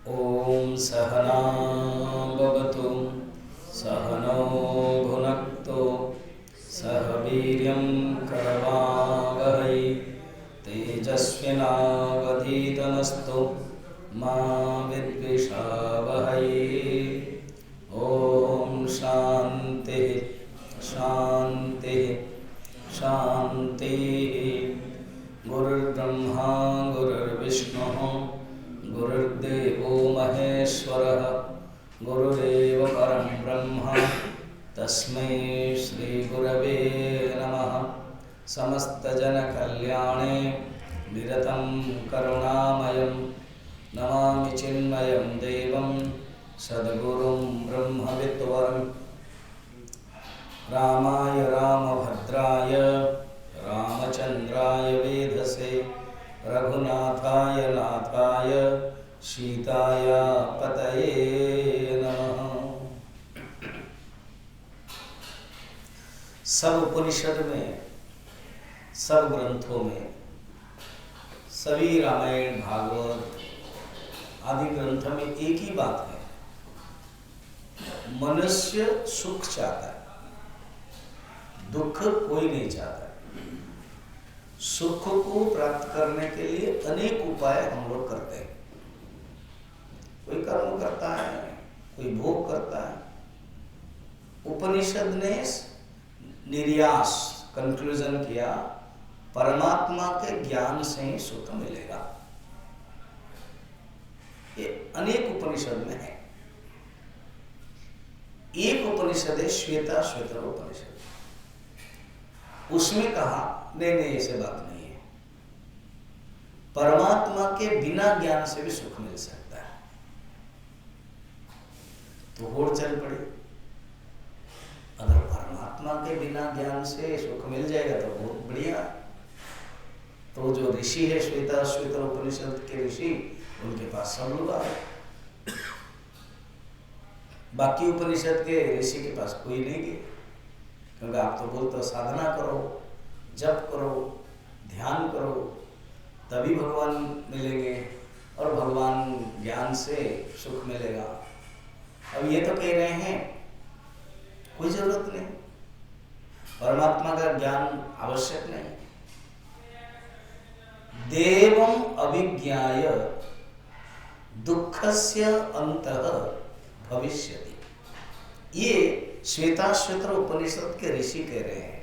ॐ सहना भवतु सहनौ भुनक्तु सह वीर्यं करवावहै तेजस्विनावधीतमस्तु मा विद्विषावहै। ॐ शान्तिः शान्तिः शान्तिः। गुरुर्ब्रह्मा गुरुर्विष्णुः गुरुर्देवो महेश्वरः गुरुरेव परं ब्रह्म तस्मै श्री गुरवे नमः। समस्तजनकल्याणे निरतं करुणामयं नमामि चिन्मयं देवं सद्गुरुं ब्रह्मविद्वरं। रामाय रामभद्राय रामचन्द्राय वेधसे रघुनाथाय नाथाय सीताय पतये नमः। सब उपनिषद में, सब ग्रंथों में, सभी रामायण भागवत आदि ग्रंथ में एक ही बात है, मनुष्य सुख चाहता है, दुख कोई नहीं चाहता। सुख को प्राप्त करने के लिए अनेक उपाय हम लोग करते हैं। कोई कर्म करता है, कोई भोग करता है। उपनिषद ने निर्यास कंक्लूजन किया, परमात्मा के ज्ञान से ही सुख मिलेगा। ये अनेक उपनिषद में है। एक उपनिषद है श्वेता श्वेतर उपनिषद, उसमें कहा नहीं ऐसे बात नहीं है, परमात्मा के बिना ज्ञान से भी सुख मिल सकता है। तो होड़ चल पड़ी, अगर परमात्मा के बिना ज्ञान से सुख मिल जाएगा तो बहुत बढ़िया। तो जो ऋषि है श्वेता श्वेतर उपनिषद के ऋषि, उनके पास सब लोग आ गए। बाकी उपनिषद के ऋषि के पास कोई नहीं गए, क्योंकि आप तो बोलते हो साधना करो, जप करो, ध्यान करो, तभी भगवान मिलेंगे और भगवान ज्ञान से सुख मिलेगा। अब ये तो कह रहे हैं कोई जरूरत नहीं, परमात्मा का ज्ञान आवश्यक नहीं। देवम अभिज्ञाय दुःखस्य अंतः भविष्यति, ये श्वेता श्वेतर उपनिषद के ऋषि कह रहे हैं।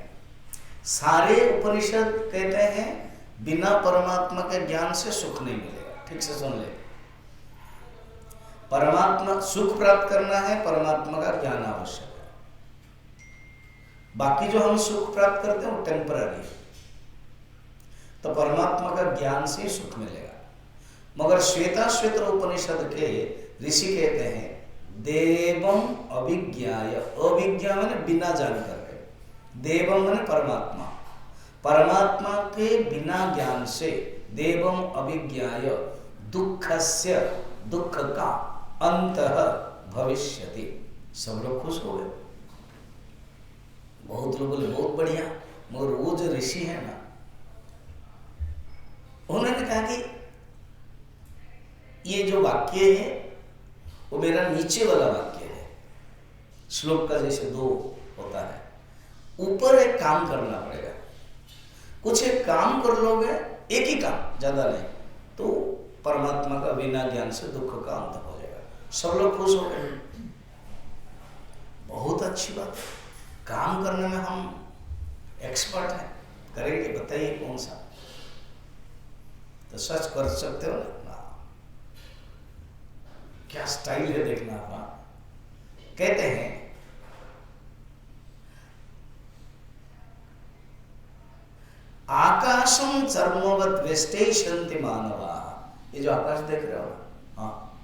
सारे उपनिषद कहते हैं बिना परमात्मा के ज्ञान से सुख नहीं मिलेगा। ठीक से सुन ले, परमात्मा सुख प्राप्त करना है, परमात्मा का ज्ञान आवश्यक है। बाकी जो हम सुख प्राप्त करते हैं वो टेम्पररी है, तो परमात्मा का ज्ञान से सुख मिलेगा। मगर श्वेता श्वेतर उपनिषद के ऋषि कहते हैं देवम अभिज्ञाय, अभिज्ञा माने बिना जानकर के, देवम माने परमात्मा, परमात्मा के बिना ज्ञान से, देवम अभिज्ञाय दुःखस्य, दुख का अंतः भविष्यति। सब लोग खुश हो गए, बहुत लोग बोले बहुत बढ़िया। मगर वो जो ऋषि है ना, उन्होंने कहा कि ये जो वाक्य है वो मेरा नीचे वाला वाक्य है, श्लोक का जैसे दो होता है, ऊपर एक काम करना पड़ेगा। कुछ एक काम कर लोगे, एक ही काम, ज्यादा नहीं, तो परमात्मा का बिना ज्ञान से दुख का अंत हो जाएगा। सब लोग खुश हो गए, बहुत अच्छी बात है। काम करने में हम एक्सपर्ट हैं, करेंगे, बताइए कौन सा। तो सच कर सकते हो ना, क्या स्टाइल है देखना अपना। कहते हैं आकाशम चर्मवत वेष्टेशन्ति मानवा, ये जो आकाश देख रहे हो, हाँ,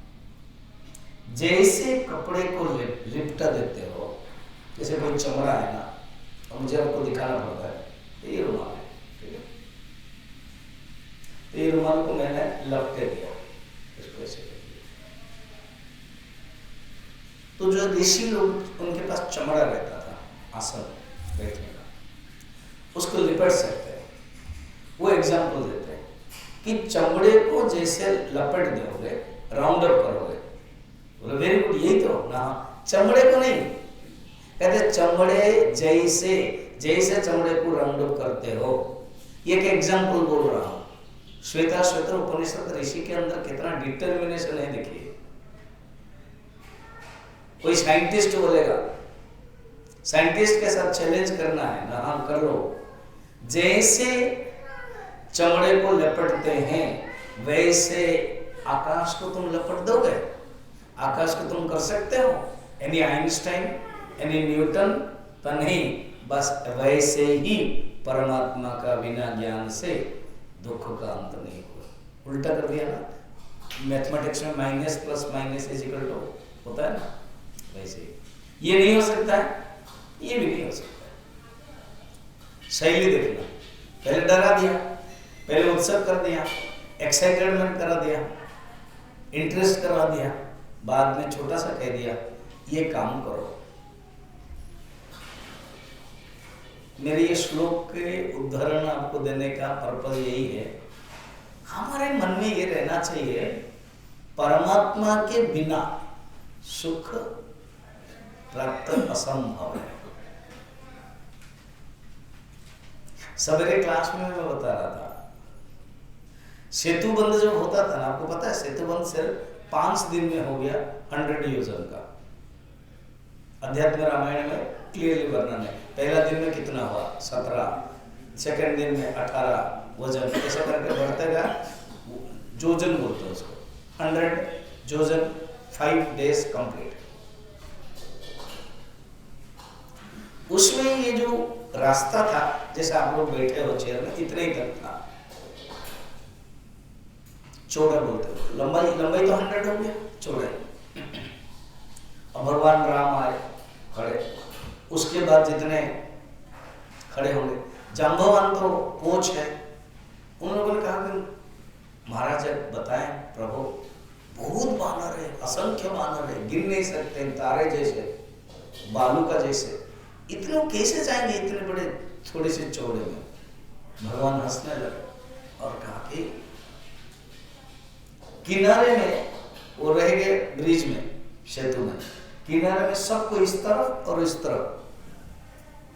जैसे कपड़े को लिपटा देते हो, जैसे कोई चमड़ा है ना, और मुझे आपको दिखाना पड़ता है, ये रुमाल है, ठीक है, ये रुमाल को मैंने लपटे दिया, इसको ऐसे। तो जो ऋषि लोग, उनके पास चमड़ा रहता था आसन बैठने का, उसको लिपट सकते हैं। वो एग्जाम्पल देते हैं कि चमड़े को जैसे लपेट दोगे, राउंड अप करोगे, बोले वेरी गुड, यही तो ना, चमड़े को नहीं, कहते चमड़े जैसे, जैसे चमड़े को राउंड अप करते हो। एक एग्जाम्पल बोल रहा हूं, श्वेताश्वेतर उपनिषद ऋषि के अंदर कितना डिटर्मिनेशन है देखिए। कोई साइंटिस्ट बोलेगा, साइंटिस्ट के साथ चैलेंज करना है ना, हाँ कर लो, जैसे चमड़े को लपटते हैं वैसे आकाश को तुम लपट दोगे? आकाश को तुम कर सकते हो? एनी आइंस्टाइन, एनी न्यूटन तो नहीं, बस वैसे ही परमात्मा का बिना ज्ञान से दुख का अंत नहीं हुआ। उल्टा कर दिया ना, मैथमेटिक्स में minus plus minus is equal to होता है ना, वैसे ये नहीं हो सकता है, ये भी नहीं हो सकता है। शैली देखना, पहले डरा दिया, पहले उत्सव कर दिया, एक्साइटमेंट करा दिया, इंटरेस्ट करा दिया, बाद में छोटा सा कह दिया ये काम करो। मेरे ये श्लोक के उदाहरण आपको देने का पर्पज यही है, हमारे मन में ये रहना चाहिए परमात्मा के बिना सुख प्राप्त असंभव है। सवेरे क्लास में मैं बता रहा था, सेतु बंध जब होता था ना, आपको पता है सेतु बंध सिर्फ 5 दिन में हो गया 100 योजन का। अध्यात्म रामायण में क्लियरली वर्णन है। पहला दिन में कितना हुआ 17, सेकंड दिन में 18 वजन, ऐसा करके बढ़ते गया, जोजन बोलते हैं उसको, 100 जोजन, 5 days कंप्लीट। उसमें ये जो रास्ता था, जैसे आप लोग बैठे हो चेयर में, इतने ही तक था, चौड़ा बोलते हो, लंबाई तो 100 हो गया, चौड़ाई। और भगवान राम आए खड़े, उसके बाद जितने खड़े होंगे, जाम्बवान तो कोच है, उन लोगों ने कहा कि महाराज बताएं प्रभु, बहुत बानर है, असंख्य बानर है, गिन नहीं सकते, तारे जैसे, बालू का जैसे, इतने कैसे जाएंगे इतने बड़े थोड़े से चौड़े में? भगवान हंसने लगे और कहा कि किनारे में वो रह गए, ब्रिज में, सेतु में, किनारे में सबको इस तरफ और इस तरफ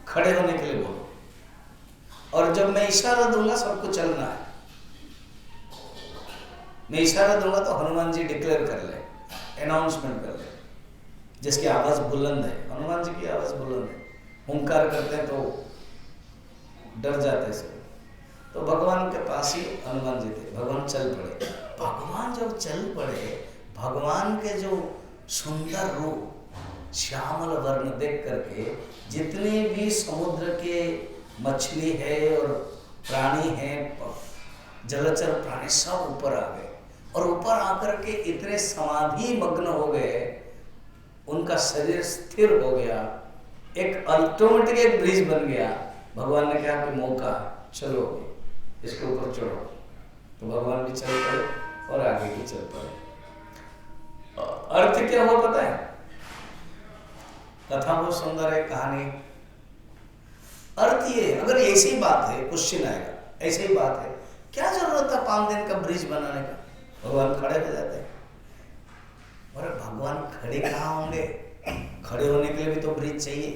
खड़े होने के लिए बोलो, और जब मैं इशारा दूंगा सबको चलना है। मैं इशारा दूंगा तो हनुमान जी डिक्लेयर कर ले, अनाउंसमेंट कर ले, जिसकी आवाज बुलंद है, हनुमान जी की आवाज बुलंद है, हुंकार करते हैं तो डर जाते सब। तो भगवान के पास ही हनुमान जी थे, भगवान चल पड़े। भगवान जब चल पड़े, भगवान के जो सुंदर रूप, श्यामल वर्ण देख करके जितने भी समुद्र के मछली है और प्राणी है, जलचर प्राणी, सब ऊपर आ गए, और ऊपर आकर के इतने समाधि मग्न हो गए, उनका शरीर स्थिर हो गया, एक ऑटोमेटिक एक ब्रिज बन गया। भगवान ने कहा कि मौका, चलो इसके ऊपर चढ़ो, तो भगवान भी चल पड़े और आगे भी चल पड़े। अर्थ क्या हुआ पता है? कथा बहुत सुंदर है, कहानी। अर्थ ये, अगर ऐसी बात है, क्वेश्चन आएगा, ऐसी बात है, क्या जरूरत था 5 दिन का ब्रिज बनाने का? भगवान खड़े हो जाते हैं। और भगवान खड़े कहाँ होंगे? खड़े होने के लिए भी तो ब्रिज चाहिए,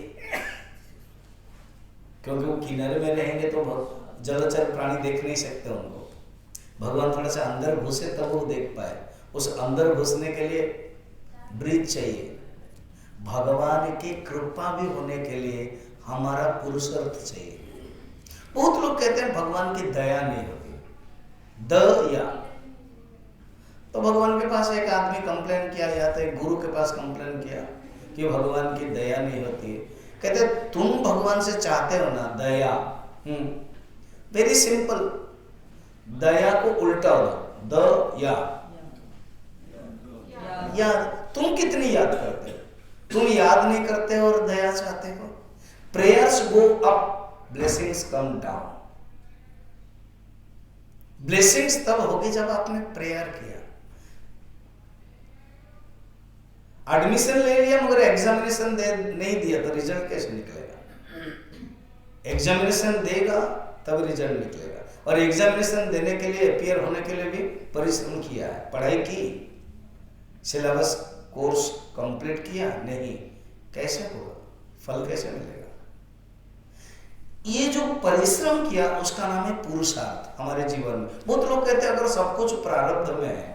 क्योंकि वो किनारे में रहेंगे तो जलचर प्राणी देख नहीं सकते उनको। भगवान थोड़ा सा अंदर घुसे तब वो देख पाए, उस अंदर घुसने के लिए ब्रिज चाहिए। भगवान की कृपा भी होने के लिए हमारा पुरुषार्थ चाहिए। बहुत लोग कहते हैं भगवान की दया नहीं होती, दया। तो भगवान के पास एक आदमी कंप्लेन किया जाता है, गुरु के पास कंप्लेन किया कि भगवान की दया नहीं होती। कहते तुम भगवान से चाहते हो ना दया, वेरी सिंपल, दया को उल्टा हो, दया, याद। तुम कितनी याद करते हो? तुम याद नहीं करते हो और दया चाहते हो। Prayers go up, blessings come down. Blessings तब होगी जब आपने प्रेयर किया। एडमिशन ले लिया मगर एग्जामिनेशन नहीं दिया तो रिजल्ट कैसे निकलेगा? एग्जामिनेशन देगा तब रिजल्ट निकलेगा। और एग्जामिनेशन देने के लिए, अपीयर होने के लिए भी परिश्रम किया है, पढ़ाई की, सिलेबस कोर्स कंप्लीट किया, नहीं, कैसे होगा, फल कैसे मिलेगा? ये जो परिश्रम किया उसका नाम है पुरुषार्थ हमारे जीवन में। बहुत लोग कहते हैं अगर सब कुछ प्रारब्ध में है,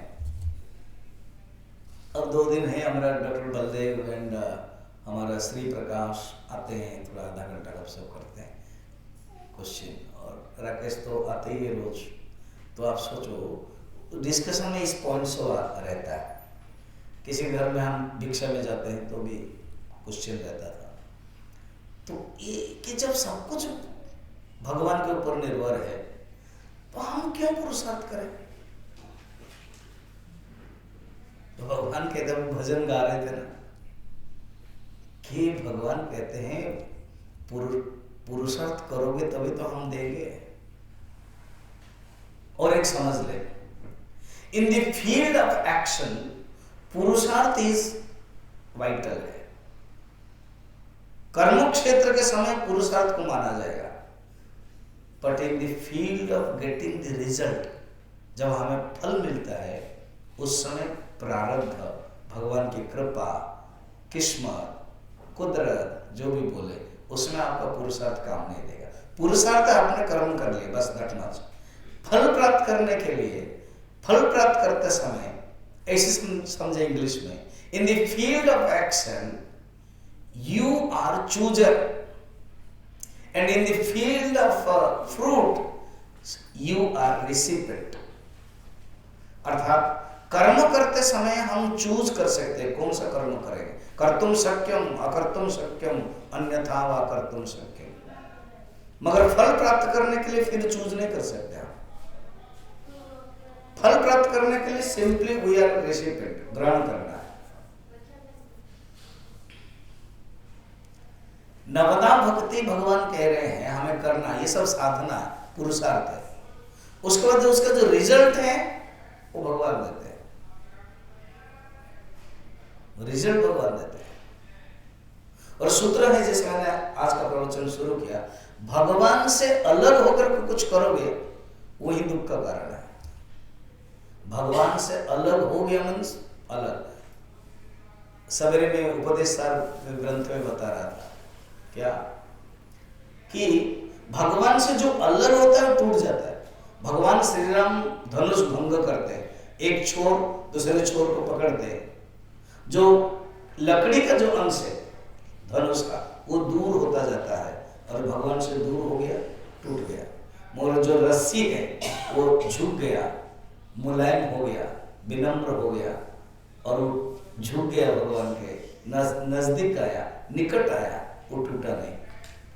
अब 2 दिन है, हमारा डॉक्टर बलदेव एंड हमारा श्री प्रकाश आते हैं, थोड़ा आधा घंटा गपशप करते हैं, क्वेश्चन, और राकेश तो आते ही है रोज, तो आप सोचो डिस्कशन में इस पॉइंट से रहता है। किसी घर में हम भिक्षा में जाते हैं तो भी क्वेश्चन रहता था। तो ये कि जब सब कुछ भगवान के ऊपर निर्भर है तो हम क्यों पुरुषार्थ करें? तो भगवान कहते हैं, भजन गा रहे थे ना कि भगवान कहते हैं पुरुषार्थ करोगे तभी तो हम देंगे। और एक समझ ले, in the field of action पुरुषार्थ इज वाइटल है। कर्म क्षेत्र के समय पुरुषार्थ को माना जाएगा, but in the field of getting the result, जब हमें फल मिलता है उस समय प्रारब्ध, भगवान की कृपा, किस्मत, कुदरत, जो भी बोले, उसमें आपका पुरुषार्थ काम नहीं देगा। पुरुषार्थ आपने कर्म कर लिए, बस दैट मच। फल प्राप्त करने के लिए, फल प्राप्त करते समय ऐसे समझे इंग्लिश में, in the field of action you are chooser and in the field of fruit you are recipient। अर्थात कर्म करते समय हम चूज कर सकते हैं कौन सा कर्म करेंगे। कर्तुम शक्यम अकर्तुम शक्यम अन्यथा वा कर्तुम शक्यम, मगर फल प्राप्त करने के लिए फिर चूज नहीं कर सकते हम। फल प्राप्त करने के लिए सिंपली वी आर रेसिपिएंट, ग्रहण करना है। नवदा भक्ति भगवान कह रहे हैं हमें करना, ये सब साधना पुरुषार्थ है। उसके बाद उसका जो रिजल्ट है वो भगवान देते हैं, रिजल्ट भगवान देते हैं। और सूत्र है, जैसे मैंने आज का प्रवचन शुरू किया, भगवान से अलग होकर के कुछ करोगे वही दुख का कारण है। भगवान से अलग हो गया मीन्स अलग। सवेरे में उपदेश सार ग्रंथ में बता रहा था क्या कि भगवान से जो अलग होता है वो टूट जाता है। भगवान श्री राम धनुष भंग करते हैं, एक छोर दूसरे छोर को पकड़ते हैं, जो लकड़ी का जो अंश है धनुष का वो दूर होता जाता है, और भगवान से दूर हो गया, टूट गया। मगर जो रस्सी है वो झुक गया, मुलायम हो गया, विनम्र हो गया, और वो झुक गया, भगवान के नजदीक आया, निकट आया, वो टूटा नहीं।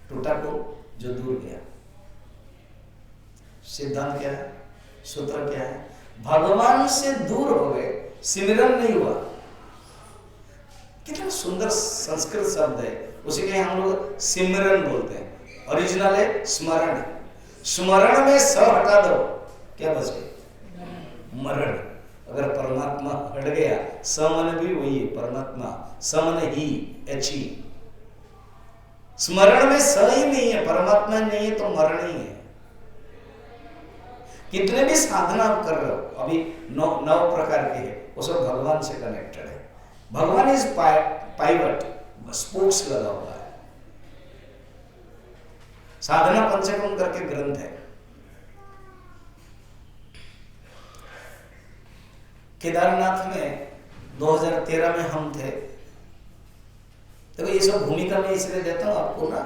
टूटा को जो दूर गया। सिद्धांत क्या है, सूत्र क्या है? भगवान से दूर हो गए, सिमरन नहीं हुआ। कितना सुंदर संस्कृत शब्द है, उसी के हम लोग सिमरन बोलते हैं, ओरिजिनल है स्मरण। स्मरण में स हटा दो, क्या बचे? मरण। अगर परमात्मा हट गया, समन भी वही है, परमात्मा समन ही, एची। स्मरण में स ही नहीं है, परमात्मा नहीं है, तो मरण ही है। कितने भी साधना आप कर रहे हो, अभी 9 प्रकार के हैं, वो सब भगवान से कनेक्टेड है। भगवान इज पाइवट, स्पोक्स लगा हुआ है। साधना पंचकम करके ग्रंथ है। केदारनाथ में 2013 में हम थे। देखो ये सब भूमिका में इसलिए देता हूँ, आपको ना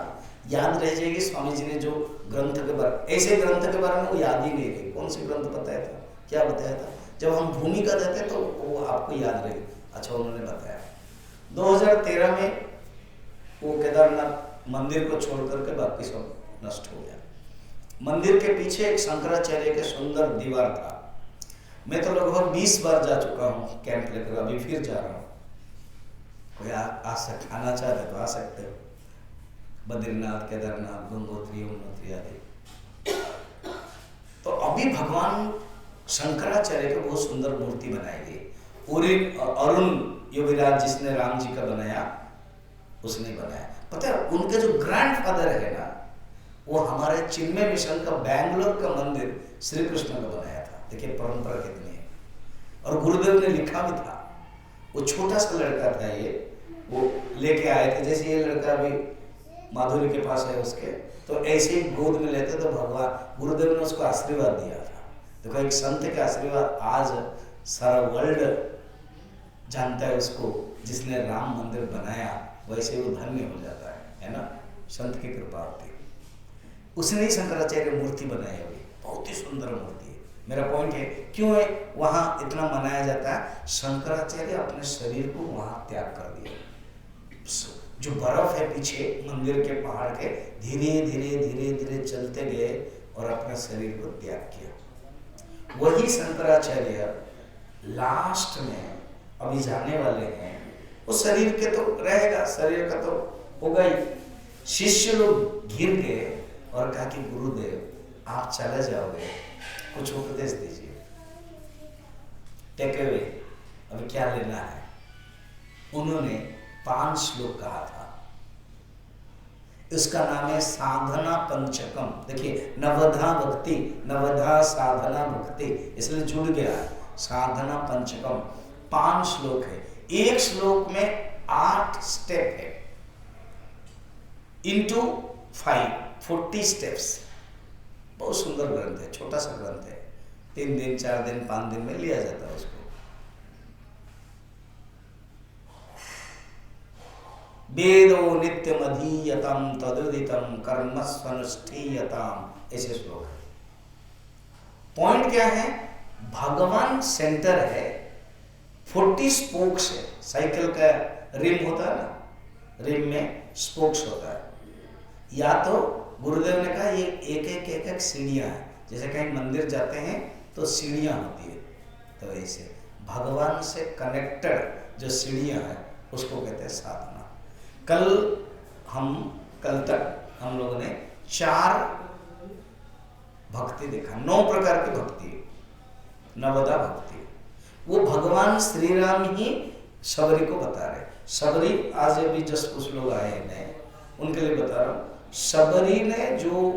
याद रह जाएगी स्वामी जी ने जो ग्रंथ के बारे, ऐसे ग्रंथ के बारे में वो याद ही नहीं रही। कौन सी ग्रंथ बताया था, क्या बताया था? जब हम भूमिका देते तो वो आपको याद रहेगी। अच्छा, उन्होंने बताया 2013 में वो केदारनाथ मंदिर को छोड़ करके बाकी सब नष्ट हो गया। मंदिर के पीछे एक शंकराचार्य के सुंदर दीवार था। मैं तो लगभग 20 बार जा चुका हूँ कैंप लेकर, अभी फिर जा रहा हूँ। कोई आना चाहते तो आ सकते हो। बद्रीनाथ, केदारनाथ, गंगोत्री, यमुनोत्री आदि। तो अभी भगवान शंकराचार्य की बहुत सुंदर मूर्ति बनाई गई। अरुण योगीराज जिसने राम जी का बनाया, उसने बनाया। पता है उनके जो ग्रैंडफादर है ना, वो हमारे चिन्मय मिशन का बैंगलोर का मंदिर श्री कृष्ण का बनाया था। देखिए परंपरा कितनी है। और गुरुदेव ने लिखा भी था। वो छोटा सा लड़का था ये, वो लेके आए थे, जैसे ये लड़का भी माधुरी के पास है उसके, तो ऐसे ही गोद में लेते तो भगवान गुरुदेव ने उसको आशीर्वाद दिया था। देखो एक संत का आशीर्वाद आज सारा वर्ल्ड जानता है उसको, जिसने राम मंदिर बनाया वैसे वो धन्य हो जाता है ना, संत की कृपा होती है। उसने ही शंकराचार्य मूर्ति बनाई अभी, बहुत ही सुंदर मूर्ति है। मेरा पॉइंट है क्यों है वहाँ इतना मनाया जाता है, शंकराचार्य अपने शरीर को वहाँ त्याग कर दिया। जो बर्फ है पीछे मंदिर के पहाड़ के, धीरे धीरे धीरे धीरे चलते गए और अपने शरीर को त्याग किया। वही शंकराचार्य लास्ट में अभी जाने वाले हैं, वो शरीर के तो रहेगा, शरीर का तो होगा ही। शिष्य लोग घिर गए और कहा कि गुरुदेव आप चले जाओगे, कुछ उपदेश दीजिए, टेक अवे, अभी क्या लेना है। उन्होंने 5 श्लोक कहा था। इसका नाम है साधना पंचकम। देखिए नवधा भक्ति, नवधा साधना भक्ति, इसलिए जुड़ गया साधना पंचकम। 5 श्लोक है, एक श्लोक में 8 स्टेप है, इंटू 5 40 स्टेप्स। बहुत सुंदर ग्रंथ है, छोटा सा ग्रंथ है, 3 दिन 4 दिन 5 दिन में लिया जाता है उसको। वेदो नित्यमधीयतम तदुदितम कर्मस्वनुष्ठीयताम, ऐसे श्लोक है। पॉइंट क्या है, भगवान सेंटर है, 40 स्पोक्स है। साइकिल का रिम होता है ना, रिम में स्पोक्स होता है। या तो गुरुदेव ने कहा ये एक सीढ़ियां हैं, जैसे कहीं मंदिर जाते हैं तो सीढ़ियां होती है, तो ऐसे भगवान से कनेक्टेड जो सीढ़ियां हैं उसको कहते हैं साधना। कल तक हम लोगों ने 4 भक्ति देखा, 9 प्रकार की भक्ति, नवदा भक्ति। वो भगवान श्री राम ही शबरी को बता रहे। शबरी आज अभी जस्ट कुछ लोग आए हैं, उनके लिए बता रहा हूँ। शबरी ने जो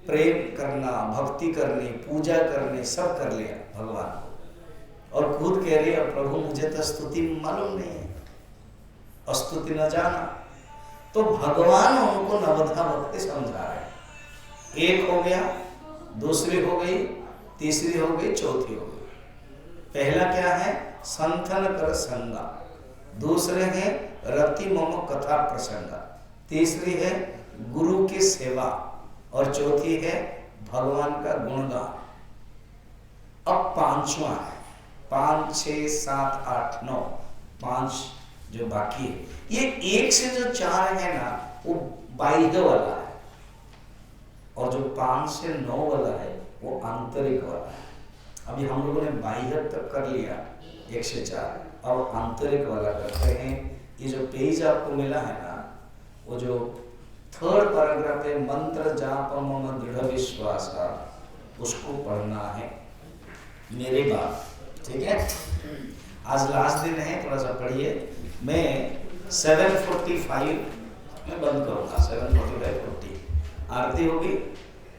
प्रेम करना, भक्ति करनी, पूजा करनी, सब कर लिया भगवान को, और खुद कह रही है प्रभु मुझे तो स्तुति मालूम नहीं है, स्तुति न जाना। तो भगवान उनको नवधा भक्ति समझा रहे। 1 हो गया, दूसरी हो गई, तीसरी हो गई, चौथी हो गई। पहला क्या है, संथन कर संगा, दूसरे है रति मम कथा प्रसंगा, तीसरी है गुरु की सेवा, और चौथी है भगवान का गुणगान। अब 5वां है, 5 6 7 8 9, 5 जो बाकी है। ये 1 से जो 4 है ना वो बाह्य वाला है, और जो 5 से 9 वाला है वो आंतरिक वाला है। अभी हम लोगों ने बाह्य तक कर लिया 1 से 4, अब आंतरिक वाला करते हैं। ये जो पेज आपको मिला है ना, वो जो 3rd पैराग्राफ है, मंत्र जाप मम दृढ़ विश्वास, उसको पढ़ना है मेरे बाद, ठीक है। आज लास्ट दिन है, थोड़ा सा पढ़िए। मैं 7:45 में बंद करूँगा, 7:45 आरती होगी,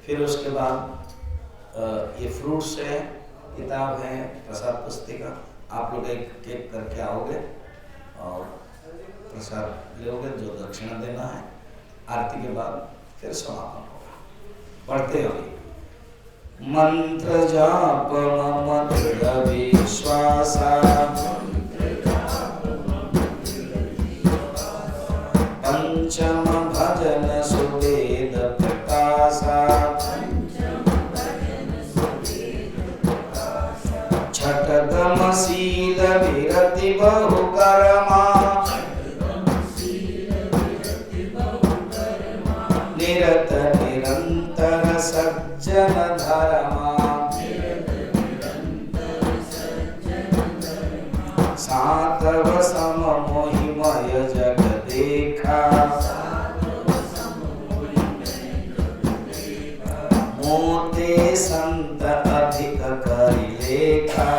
फिर उसके बाद ये फ्रूट्स है, किताब है, प्रसाद पुस्तिका, आप लोग एक करके आओगे और प्रसाद लोगे, जो दक्षिणा देना है। आरती के बाद फिर समापन होगा। पढ़ते होंगे। मंत्र जाप मम दृढ़ विश्वास, पंचम भजन सुवेद प्रकाशा, छठम शील विरति बहुकर्मा, निरत निरंतर सज्जन धर्मा, सातव सम मोहिमय जग देखा, मोते संत अधिक करि लेखा,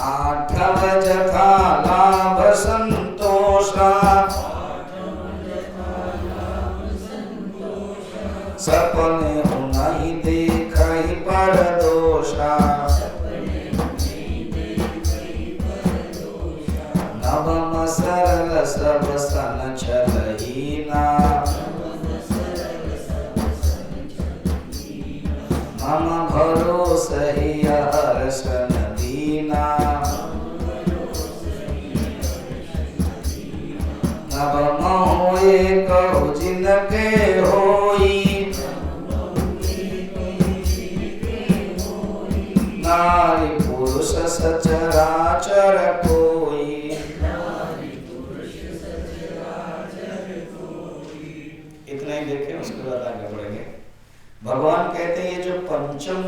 आठव जथा लाभ संतोषा, पर दोषा, नवम सरल सब सन छलहीना, मम भरोसहि हर्षन दीना, नव मोए कहु जिनके होई, नारी पुरुष सचराचर कोई। इतना ही देखें, उसके बाद आगे बढ़ेंगे। भगवान कहते हैं ये जो पंचम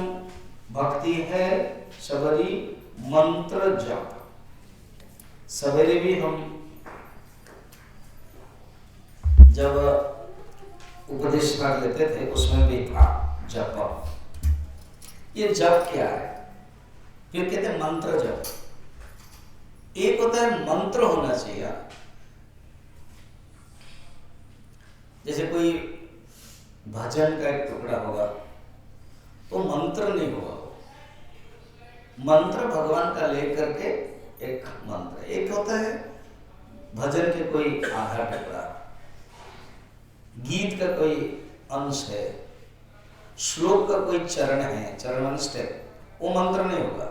भक्ति है सबरी मंत्र जप। सवेरे भी हम जब उपदेश कर लेते थे उसमें भी था जप। ये जप क्या है? फिर कहते हैं मंत्र जप। एक होता है मंत्र होना चाहिए, जैसे कोई भजन का एक टुकड़ा होगा तो मंत्र नहीं होगा। मंत्र भगवान का लेकर के एक मंत्र। एक होता है भजन के कोई आधा टुकड़ा, गीत का कोई अंश है, श्लोक का कोई चरण है, चरण स्टेप, वो मंत्र नहीं होगा।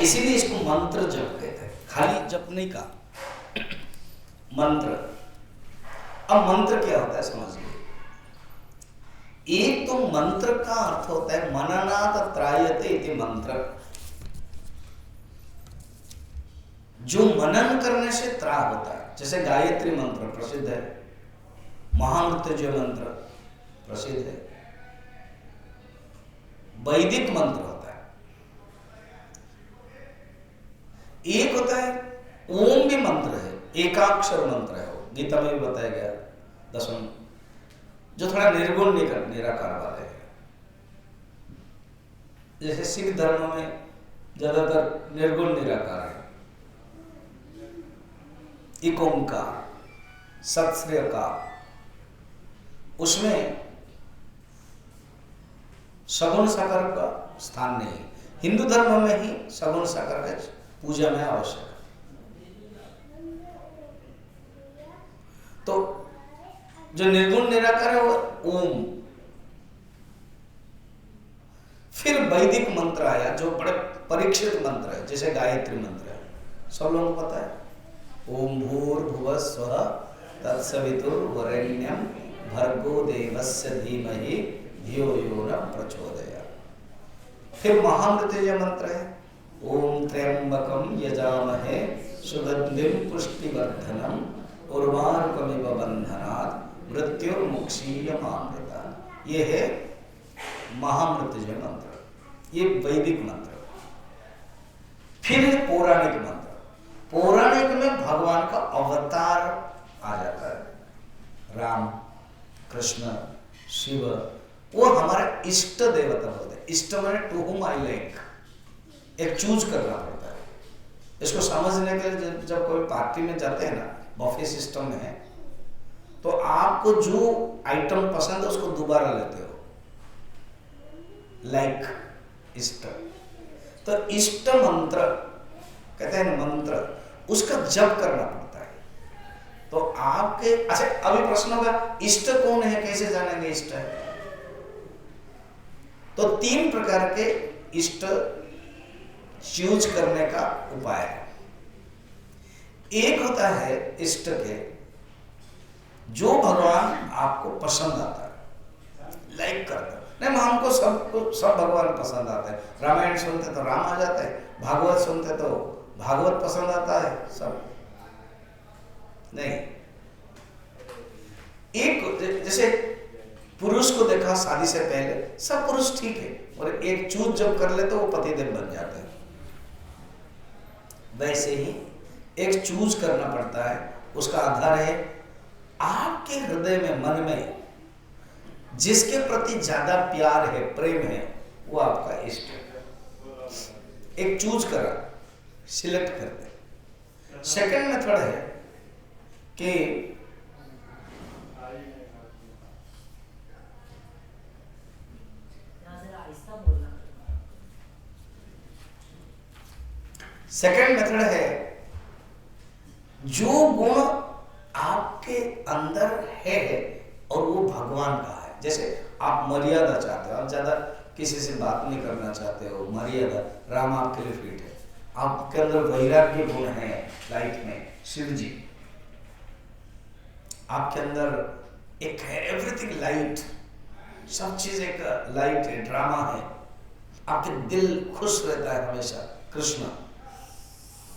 इसीलिए इसको मंत्र जप कहते हैं, खाली जप नहीं का मंत्र। अब मंत्र क्या होता है समझिए। एक तो मंत्र का अर्थ होता है मननात् त्रायते इति मंत्र, जो मनन करने से त्राह होता है। जैसे गायत्री मंत्र प्रसिद्ध है, महामृत्युंजय मंत्र प्रसिद्ध है, वैदिक मंत्र होता है। एक होता है ओम भी मंत्र है, एकाक्षर मंत्र है, वो गीता में भी बताया गया 10वें, जो थोड़ा निर्गुण निराकार वाले हैं। जैसे सिख धर्म में ज्यादातर निर्गुण निराकार है। एक ओंकार, सत श्री अकाल, उसमें सगुण साकार का स्थान नहीं। हिंदू धर्म में ही सगुण साकार का पूजा में आवश्यक है। तो जो निर्गुण निराकार है वो ओम। फिर वैदिक मंत्र आया जो बड़े परीक्षित मंत्र है, जैसे गायत्री मंत्र है, सब लोगों को पता है। ओम भूर्भुवः स्वः तत्सवितुर्वरेण्यं भर्गो देवस्य धीमहि धियो यो न प्रचोदयात्। फिर महामृत्युंजय मंत्र है, ओम त्र्यंबकं यजामहे सुगंधिं पुष्टिवर्धनम् उर्वारुकमिव बन्धनात् मृत्युर्मुक्षीयमामृतात्। ये है महामृत्युंजय मंत्र, ये वैदिक मंत्र। फिर है पौराणिक मंत्र। पौराणिक में भगवान का अवतार आ जाता है, राम, कृष्ण, शिव, वो हमारे इष्ट देवता बोलते हैं। इष्ट माने टू हुम आई लाइक, एक चूज करना पड़ता है। इसको समझने के लिए जब कोई पार्टी में जाते हैं ना, बफे सिस्टम में है, तो आपको जो आइटम पसंद है उसको दोबारा लेते हो, लाइक इष्ट। तो इष्ट मंत्र कहते हैं मंत्र, उसका जप करना पड़ता है। तो आपके अच्छा अभी प्रश्न होगा इष्ट कौन है, कैसे जानेंगे इष्ट है? तो 3 प्रकार के इष्ट चूज करने का उपाय है। एक होता है इष्ट के जो भगवान आपको पसंद आता है, लाइक करता है। नहीं, हमको सब भगवान पसंद आता है। रामायण सुनते तो राम आ जाता है, भागवत सुनते तो भागवत पसंद आता है, सब नहीं। एक जैसे पुरुष को देखा शादी से पहले सब पुरुष ठीक है, और एक चूज जब कर ले तो वो पतिदेव बन जाते हैं। वैसे ही एक चूज करना पड़ता है, उसका आधार है आपके हृदय में, मन में जिसके प्रति ज्यादा प्यार है, प्रेम है, वो आपका इष्ट है। एक चूज करा, सिलेक्ट कर दे। सेकंड मेथड है कि सेकंड मेथड है जो गुण आपके अंदर है और वो भगवान का है। जैसे आप मर्यादा चाहते हो, आप ज्यादा किसी से बात नहीं करना चाहते हो, मर्यादा, राम आपके लिए फिट है। आपके अंदर वैराग्य गुण है, लाइट में शिव जी आपके अंदर एक है, एवरीथिंग लाइट, सब चीज एक लाइट है, ड्रामा है। आपके दिल खुश रहता है हमेशा, कृष्ण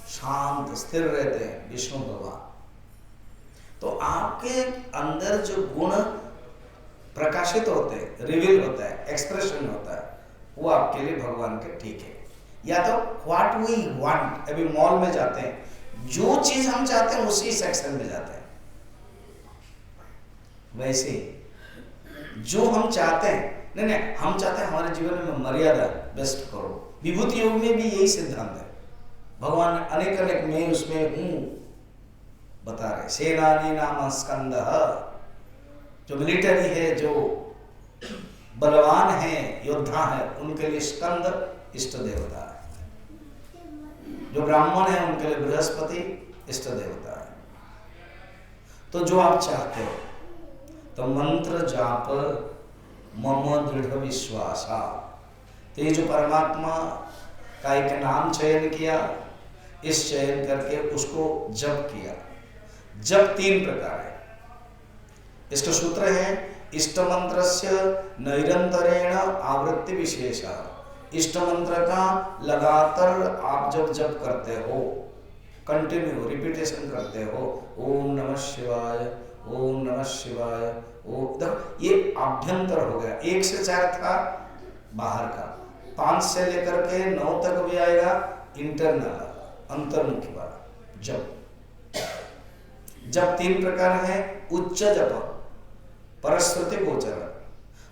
शांत स्थिर रहते हैं, विष्णु भगवान। तो आपके अंदर जो गुण प्रकाशित होते हैं, रिवील होता है, एक्सप्रेशन होता है, वो आपके लिए भगवान के ठीक है। या तो व्हाट वी वांट, अभी मॉल में जाते हैं, जो चीज हम चाहते हैं उसी सेक्शन में जाते हैं। वैसे जो हम चाहते हैं, नहीं हम चाहते हैं हमारे जीवन में मर्यादा बेस्ट करो। विभूति योग में भी यही सिद्धांत है। भगवान अनेक अनेक मैं उसमें हूं बता रहे। सेनानी नाम स्कंद, जो मिलिटरी है, जो बलवान है, योद्धा है, उनके लिए स्कंद इष्ट देवता है। जो ब्राह्मण है उनके लिए बृहस्पति इष्ट देवता है। तो जो आप चाहते हो, तो मंत्र जाप मम दृढ़ विश्वासा, तो ये जो परमात्मा का एक नाम चयन किया, इस चयन करके उसको जप किया। जप 3 प्रकार है। इसका सूत्र है इष्ट मंत्रस्य निरंतरेण आवृत्ति विशेषा। इष्ट मंत्र का लगातार आप जब जप करते हो, कंटिन्यू रिपीटेशन करते हो, ओम नमः शिवाय, ओम नमः शिवाय, ओम, देखो ये आभ्यंतर हो गया। 1 से 4 था बाहर का, 5 से लेकर के 9 तक भी आएगा इंटरनल, अंतर्मुखी वाला जप। जब 3 प्रकार है। उच्च जप, परश्रुति गोचर।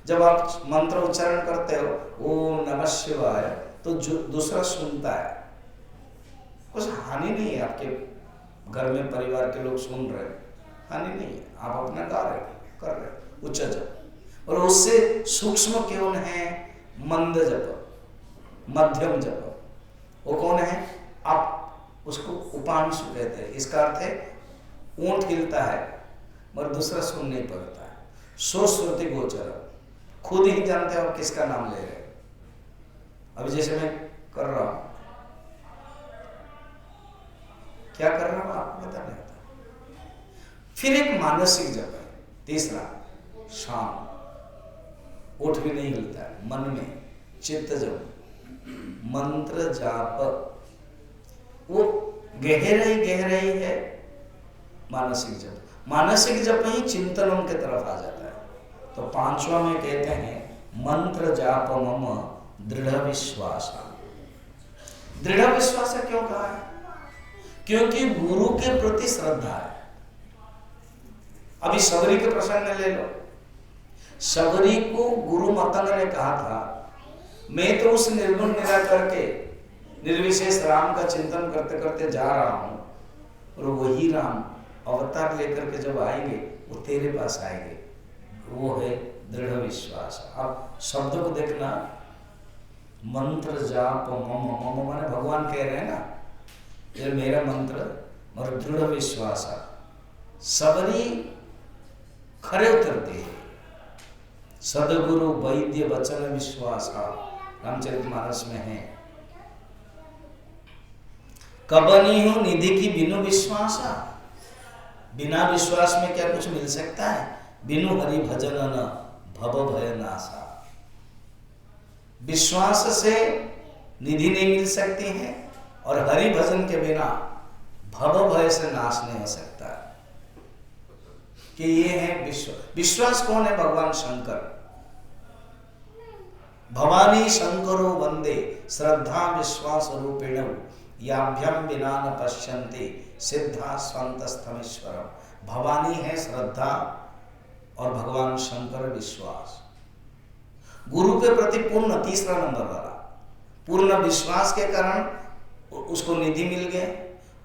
जब आप मंत्र उच्चारण करते हो ओम नमः शिवाय, तो जो दूसरा सुनता है, कुछ हानि नहीं है। आपके घर में परिवार के लोग सुन रहे, हानि नहीं है, आप अपना गा रहे कर रहे, उच्च जप। और उससे सूक्ष्म कौन है? मंद जप, मध्यम जप। वो कौन है? आप उसको उपांशु कहते हैं। इसका अर्थ है ऊंट हिलता है मगर दूसरा सुन नहीं पड़ता है। स्वश्रुति गोचर, खुद ही जानते हो किसका नाम ले रहे। अभी जैसे मैं कर रहा हूं, क्या कर रहा हूं आपको पता नहीं होता। फिर एक मानसिक जप है, तीसरा शाम, ओठ भी नहीं हिलता है, मन में चित्त जप, मंत्र जाप, वो गहराई है। मानसिक जप, मानसिक जप ही चिंतनों के तरफ आ जाता है। तो 5वां में कहते हैं मंत्र जाप मम दृढ़ विश्वास। दृढ़ विश्वास क्यों कहा है? क्योंकि गुरु के प्रति श्रद्धा है। अभी सबरी के प्रसंग में ले लो। सबरी को गुरु मतंग ने कहा था मैं तो उस निर्गुण निराकर के निर्विशेष राम का चिंतन करते करते जा रहा हूं, और वही राम अवतार लेकर के जब आएंगे वो तेरे पास आएंगे। वो है दृढ़ विश्वास। अब शब्द को देखना, मंत्र जाप मम, मम माने भगवान कह रहे हैं ना, ये मेरा मंत्र और दृढ़ विश्वास। सबरी खरे उतरते हैं। सदगुरु वैद्य वचन विश्वास, रामचरितमानस में है। कबनी हो निधि की बिनु विश्वास, बिना विश्वास में क्या कुछ मिल सकता है? बिनु हरि भजन न भव भय नासा। विश्वास से निधि नहीं मिल सकती है, और हरि भजन के बिना भव भय से नाश नहीं हो सकता। कि ये है विश्वास। विश्वास कौन है? भगवान शंकर। भवानी शंकरो वंदे श्रद्धा विश्वास रूपिण याभ्यम बिना न पश्यन्ति सिद्धा स्वंतस्थमेश्वरम। भवानी है श्रद्धा और भगवान शंकर विश्वास। गुरु के प्रति पूर्ण, तीसरा नंबर वाला, पूर्ण विश्वास के कारण उसको निधि मिल गया,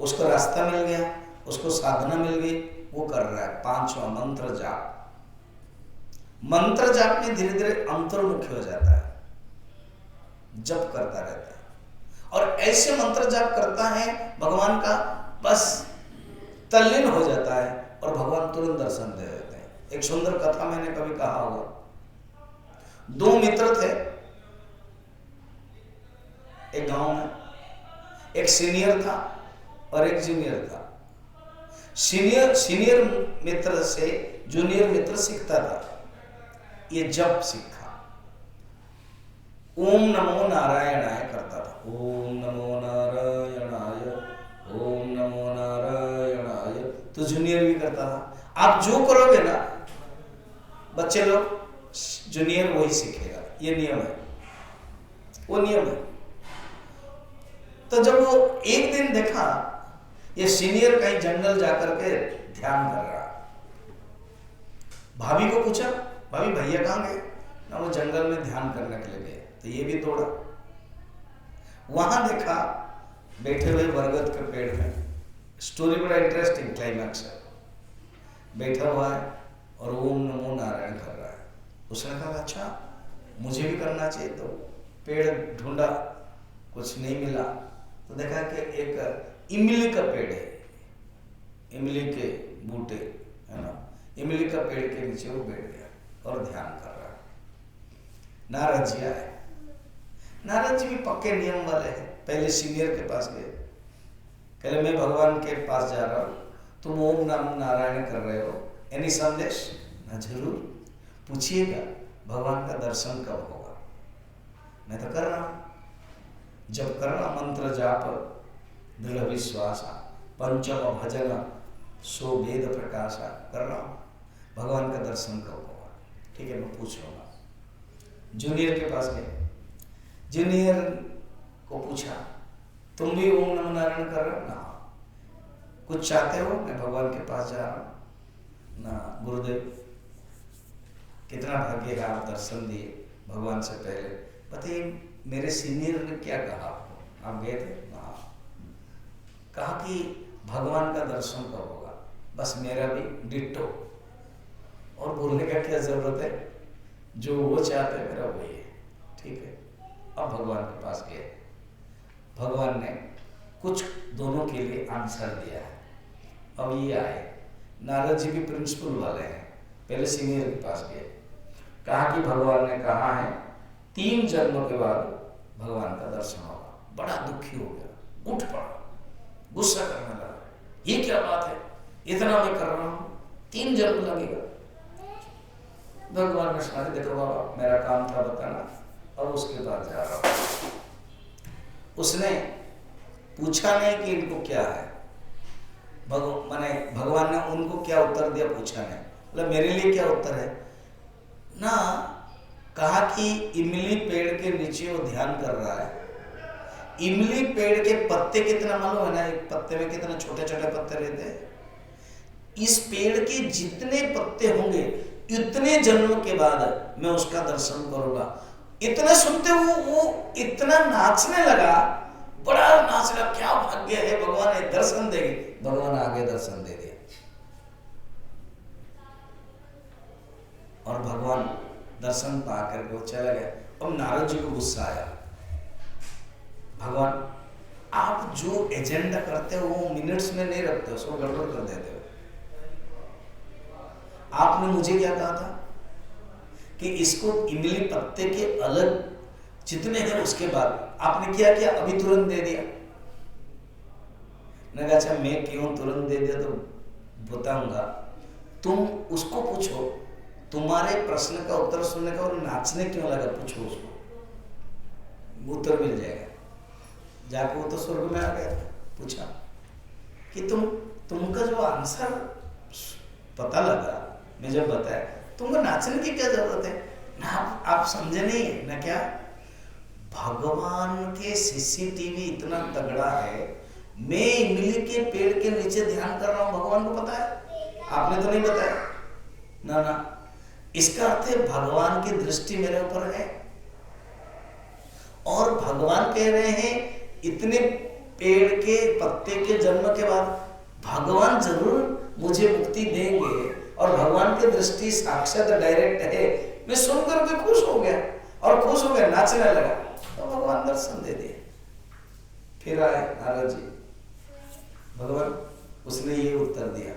उसको रास्ता मिल गया, उसको साधना मिल गई, वो कर रहा है। 5वां मंत्र जाप। मंत्र जाप में धीरे धीरे अंतर्मुखी हो जाता है, जप करता रहता है। और ऐसे मंत्र जाप करता है भगवान का, बस तल्लीन हो जाता है और भगवान तुरंत दर्शन दे देते हैं। एक सुंदर कथा मैंने कभी कहा होगा, दो मित्र थे एक गांव में, एक सीनियर था और एक जूनियर था। सीनियर मित्र से जूनियर मित्र सीखता था, ये जप सीखा, ओम नमो नारायणाय करता था, ओम नमो नारायणाय, ओम नमो नारायणाय। तो जूनियर भी करता था। आप जो करोगे ना बच्चे लोग, जूनियर वही सीखेगा, ये नियम है, वो नियम है। तो जब वो एक दिन देखा ये सीनियर कहीं जंगल जाकर के ध्यान कर रहा, भाभी को पूछा, भाभी भैया कहाँ गए? ना वो जंगल में ध्यान करने के लिए गए। तो ये भी तोड़ा, वहां देखा बैठे हुए बरगद के पेड़ में, स्टोरी बड़ा इंटरेस्टिंग क्लाइमैक्स है, बैठा हुआ है और ओम नमो नारायण कर रहा है। उसने कहा अच्छा मुझे भी करना चाहिए। तो पेड़ ढूंढा, कुछ नहीं मिला, तो देखा कि एक इमली का पेड़ है, इमली के बूटे है ना, इमली का पेड़ के नीचे वो बैठ गया और ध्यान कर रहा है। नारद जी आए, नारद जी भी पक्के नियम वाले हैं। पहले सीनियर के पास गए, कहले मैं भगवान के पास जा रहा हूँ, तुम ओम नाम नारायण कर रहे हो, एनी संदेश? ना जरूर, पूछिएगा भगवान का दर्शन कब होगा। मैं तो कर रहा हूँ, जब करना मंत्र जाप दृढ़ विश्वासा पंचम भजन सो वेद प्रकाशा कर रहा हूँ, भगवान का दर्शन कब होगा? ठीक है मैं पूछ लूँगा। जूनियर के पास गए, जूनियर को पूछा तुम भी ओम नमो नारायण कर रहे हो ना? कुछ चाहते हो? मैं भगवान के पास जा रहा हूँ ना। गुरुदेव कितना भाग्य है, आप दर्शन दिए भगवान से पहले। बताइए मेरे सीनियर ने क्या कहा आपको? आप गए थे ना? कहा कि भगवान का दर्शन कब होगा? बस मेरा भी डिट्टो, और बोलने का क्या जरूरत है, जो वो चाहते हैं मेरा वही है। ठीक है, अब भगवान के पास गए, भगवान ने कुछ दोनों के लिए आंसर दिया है। अब ये आए, नारद जी भी प्रिंसिपल वाले हैं, पहले सीनियर के पास गए, कहा कि भगवान ने कहा है 3 जन्मों के बाद भगवान का दर्शन होगा। बड़ा दुखी हो गया, उठ पड़ा, गुस्सा करने लगा, ये क्या बात है, इतना मैं कर रहा हूँ, 3 जन्म लगेगा। भगवान ने कहा देखो बाबा मेरा काम था बताना, अब उसके बाद जा रहा हूँ। उसने पूछा नहीं कि इनको क्या है, भगवान ने उनको क्या उत्तर दिया पूछा नहीं, मतलब मेरे लिए क्या उत्तर है ना। कहा कि इमली पेड़ के नीचे वो ध्यान कर रहा है। इमली पेड़ के पत्ते कितना मालूम है ना, एक पत्ते में कितने छोटे छोटे पत्ते रहते हैं। इस पेड़ के जितने पत्ते होंगे इतने जन्म के बाद मैं उसका दर्शन करूंगा। इतने सुनते वो इतना नाचने लगा, बड़ा नाच रहा, क्या भाग्य है, भगवान ने दर्शन देंगे। भगवान आगे दर्शन दे दिया और भगवान दर्शन पा करके वो चला गया। अब नारद जी को गुस्सा आया, भगवान आप जो एजेंडा करते हो वो मिनट्स में नहीं रखते हो, उसको गड़बड़ कर देते हो। आपने मुझे क्या कहा था कि इसको इमली पत्ते के अलग जितने हैं उसके बाद, आपने क्या किया, अभी तुरंत दे दिया। मैंने कहा अच्छा मैं क्यों तुरंत दे दिया तो बताऊंगा, तुम उसको पूछो, तुम्हारे प्रश्न का उत्तर सुनने का और नाचने क्यों लगा, पूछो उसको, उत्तर मिल जाएगा। जाके वो तो स्वर्ग में आ गया। पूछा कि तुमका जो आंसर पता लगा, मैं जब बताया तुमको नाचने की क्या जरूरत है ना, आप समझे नहीं है ना क्या। भगवान के सीसीटीवी इतना तगड़ा है, मैं इमली के पेड़ के नीचे ध्यान कर रहा हूं, भगवान को पता है, आपने तो नहीं बताया ना। ना इसका अर्थ है भगवान की दृष्टि मेरे ऊपर है, और भगवान कह रहे हैं इतने पेड़ के पत्ते के जन्म के बाद भगवान जरूर मुझे मुक्ति देंगे, और भगवान की दृष्टि साक्षात डायरेक्ट है। मैं सुनकर के खुश हो गया और खुश हो गया, नाचने लगा, तो भगवान दर्शन दे दिए। फिर आए नारद जी, भगवान उसने ये उत्तर दिया,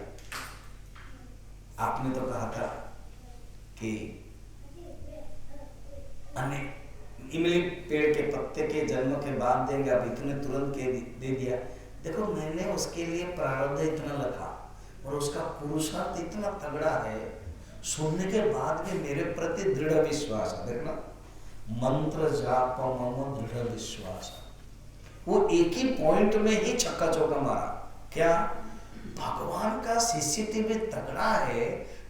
आपने तो कहा था कि इमली पेड़ के पत्ते के जन्म के बाद देंगे, अब इतने तुरंत के दे दिया। देखो मैंने उसके लिए प्रारब्ध इतना लिखा और उसका पुरुषार्थ इतना तगड़ा है, सुनने के बाद भी मेरे प्रति दृढ़ विश्वास है। देखना, मंत्र जाप मम दृढ़ विश्वास, वो एक ही पॉइंट में ही छक्का चौका मारा। क्या भगवान का सीसीटीवी तगड़ा है,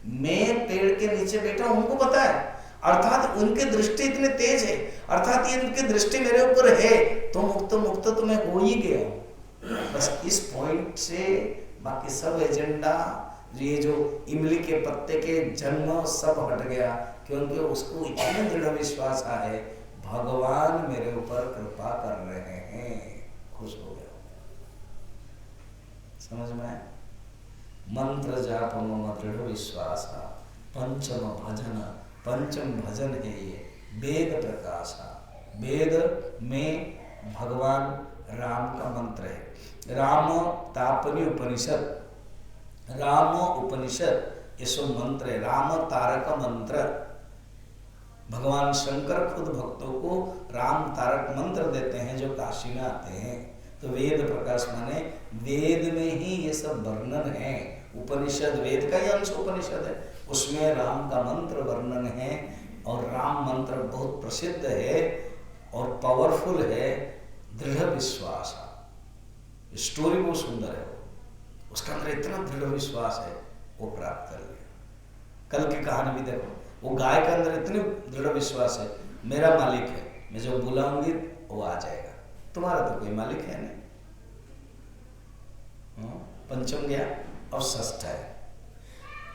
मैं पेड़ के नीचे बैठा हूं, उनको पता है, अर्थात उनकी दृष्टि इतने तेज है, अर्थात ये उनकी दृष्टि मेरे ऊपर है, तो मुक्त तो मैं हो ही गया हूं। बस इस पॉइंट से बाकी सब एजेंडा, ये जो इमली के पत्ते के जन्म, सब हट गया, क्योंकि उसको इतना दृढ़ विश्वास है भगवान मेरे ऊपर कृपा कर रहे हैं। खुश हो गया, समझ में आया? मंत्र जाप मम दृढ़ विश्वास, पंचम भजन, पंचम भजन है ये वेद प्रकाशा। वेद में भगवान राम का मंत्र है। राम तापनी उपनिषद, राम उपनिषद ये सब मंत्र है। राम तारक मंत्र, भगवान शंकर खुद भक्तों को राम तारक मंत्र देते हैं जो काशी में आते हैं। तो वेद प्रकाश माने वेद में ही ये सब वर्णन है। उपनिषद वेद का ही अंश उपनिषद है, उसमें राम का मंत्र वर्णन है, और राम मंत्र बहुत प्रसिद्ध है और पावरफुल है। दृढ़ विश्वास, स्टोरी बहुत सुंदर है, उसका अंदर इतना दृढ़ विश्वास है, वो प्राप्त कर लिया। कल की कहानी भी देखो, वो गाय के अंदर इतनी दृढ़ विश्वास है, मेरा मालिक है, मैं जो बुलाऊंगी वो आ जाएगा, तुम्हारा तो कोई मालिक है नहीं। पंचम गया, और षष्ठ है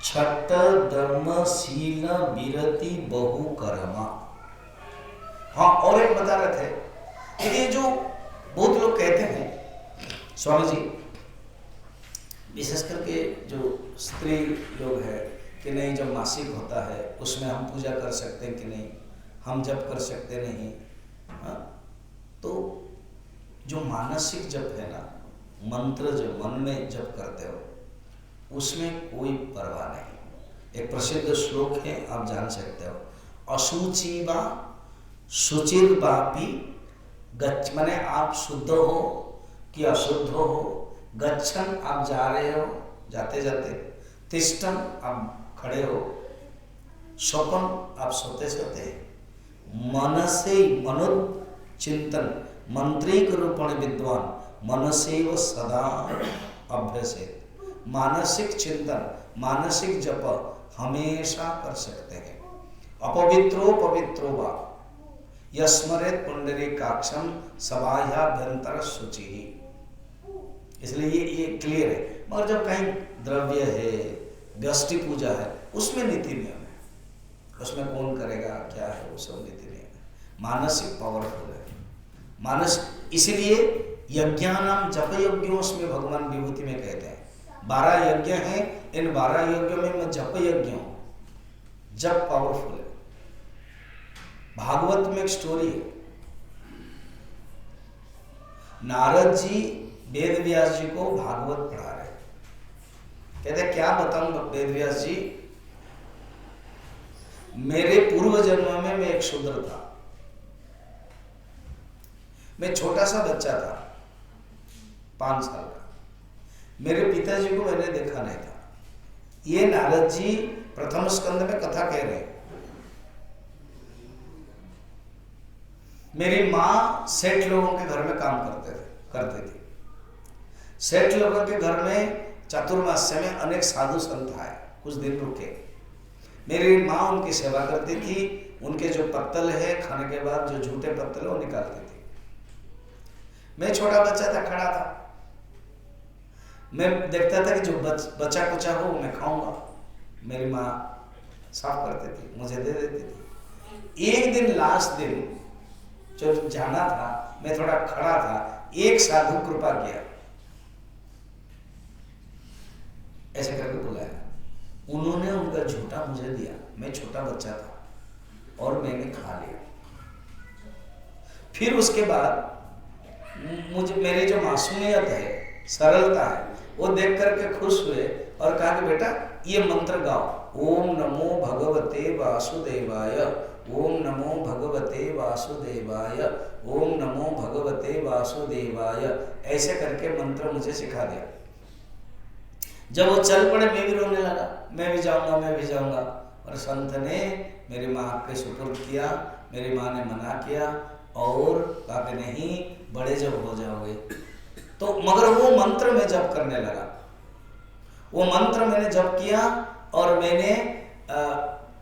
छठ धर्म शील विरति बहु कर्मा। हाँ, और एक बता रहे थे कि ये जो बहुत लोग कहते हैं स्वामी जी, विशेष करके जो स्त्री लोग हैं, कि नहीं जब मासिक होता है उसमें हम पूजा कर सकते हैं कि नहीं, हम जप कर सकते नहीं। हाँ, तो जो मानसिक जप है ना, मंत्र जो मन में जप करते हो, उसमें कोई परवाह नहीं। एक प्रसिद्ध श्लोक है, आप जान सकते हो, अशुचिवा शुचिर्वापि गच्छ, माने आप शुद्ध हो कि अशुद्ध हो, गच्छन आप जा रहे हो जाते जाते, तिष्ठन आप खड़े हो, स्वपन आप सोते सोते, मनसे मनोचिंतन मंत्रिक रूपण विद्वान मनसेव सदा अभ्यसेत। मानसिक चिंतन, मानसिक जप हमेशा कर सकते हैं। अपवित्रो पवित्रो वा यस्मरेत पुंडरीकाक्षम सबाह्याभ्यंतर शुचि। इसलिए ये क्लियर है। मगर जब कहीं द्रव्य है, व्यष्टि पूजा है, उसमें नीति नियम है, उसमें कौन करेगा क्या है, वो सब नीति नियम है। मानसिक पावरफुल है, मानस, इसीलिए यज्ञानाम जप यज्ञों में भगवान विभूति में कहते हैं 12 यज्ञ हैं, इन 12 यज्ञों में जप यज्ञ हूं, जप पावरफुल है। भागवत में एक स्टोरी है, नारद जी वेद व्यास जी को भागवत पढ़ा रहे, कहते क्या बताऊं वेद व्यास जी, मेरे पूर्व जन्म में मैं एक शूद्र था, मैं छोटा सा बच्चा था 5 साल का, मेरे पिताजी को मैंने देखा नहीं था। ये नारद जी प्रथम स्कंद में कथा कह रहे हैं। मेरी माँ सेठ लोगों के घर में काम करते थे। सेठ लोगों के घर में चातुर्मास्य में अनेक साधु संत आए, कुछ दिन रुके। मेरी माँ उनकी सेवा करती थी, उनके जो पत्तल है खाने के बाद जो झूठे पत्तल वो निकालती थी। मैं छोटा बच्चा था, खड़ा था, मैं देखता था कि जो बचा कुचा हो मैं खाऊंगा। मेरी माँ साफ करती थी, मुझे दे देती थी। एक दिन लास्ट दिन जब जाना था, मैं थोड़ा खड़ा था, एक साधु कृपा किया, ऐसे करके बुलाया, उन्होंने उनका झूठा मुझे दिया। मैं छोटा बच्चा था और मैंने खा लिया। फिर उसके बाद मुझे मेरी जो मासूमियत है, सरलता है, वो देख करके खुश हुए और कहा कि बेटा ये मंत्र गाओ, ओम नमो भगवते वासुदेवाय, ओम नमो भगवते वासुदेवाय, ओम नमो भगवते वासुदेवाय, ऐसे करके मंत्र मुझे सिखा दिया। जब वो चल पड़े मैं भी रोने लगा, मैं भी जाऊंगा, मैं भी जाऊंगा। और संत ने मेरी माँ के सुपुर्द किया, मेरी माँ ने मना किया और कहा कि नहीं, बड़े जब हो जाओगे तो। मगर वो मंत्र मैं जप करने लगा, वो मंत्र मैंने जप किया और मैंने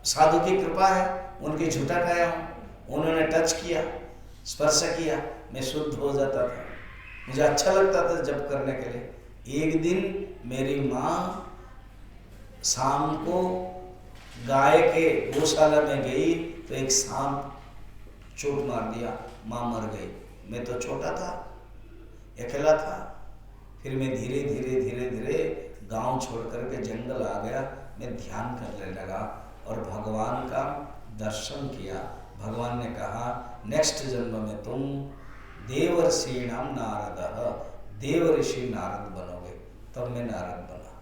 साधु की कृपा है, उनकी झूठा खाया हूँ, उन्होंने टच किया, स्पर्श किया, मैं शुद्ध हो जाता था, मुझे अच्छा लगता था जप करने के लिए। एक दिन मेरी माँ शाम को गाय के गौशाला में गई तो एक सांप चोट मार दिया, माँ मर गई। मैं तो छोटा था, अकेला था। फिर मैं धीरे धीरे धीरे धीरे गांव छोड़ करके जंगल आ गया, मैं ध्यान करने लगा और भगवान का दर्शन किया। भगवान ने कहा नेक्स्ट जन्म में तुम देवर्षि नाम नारद, देवर्षि नारद बनोगे। तब मैं नारद बना।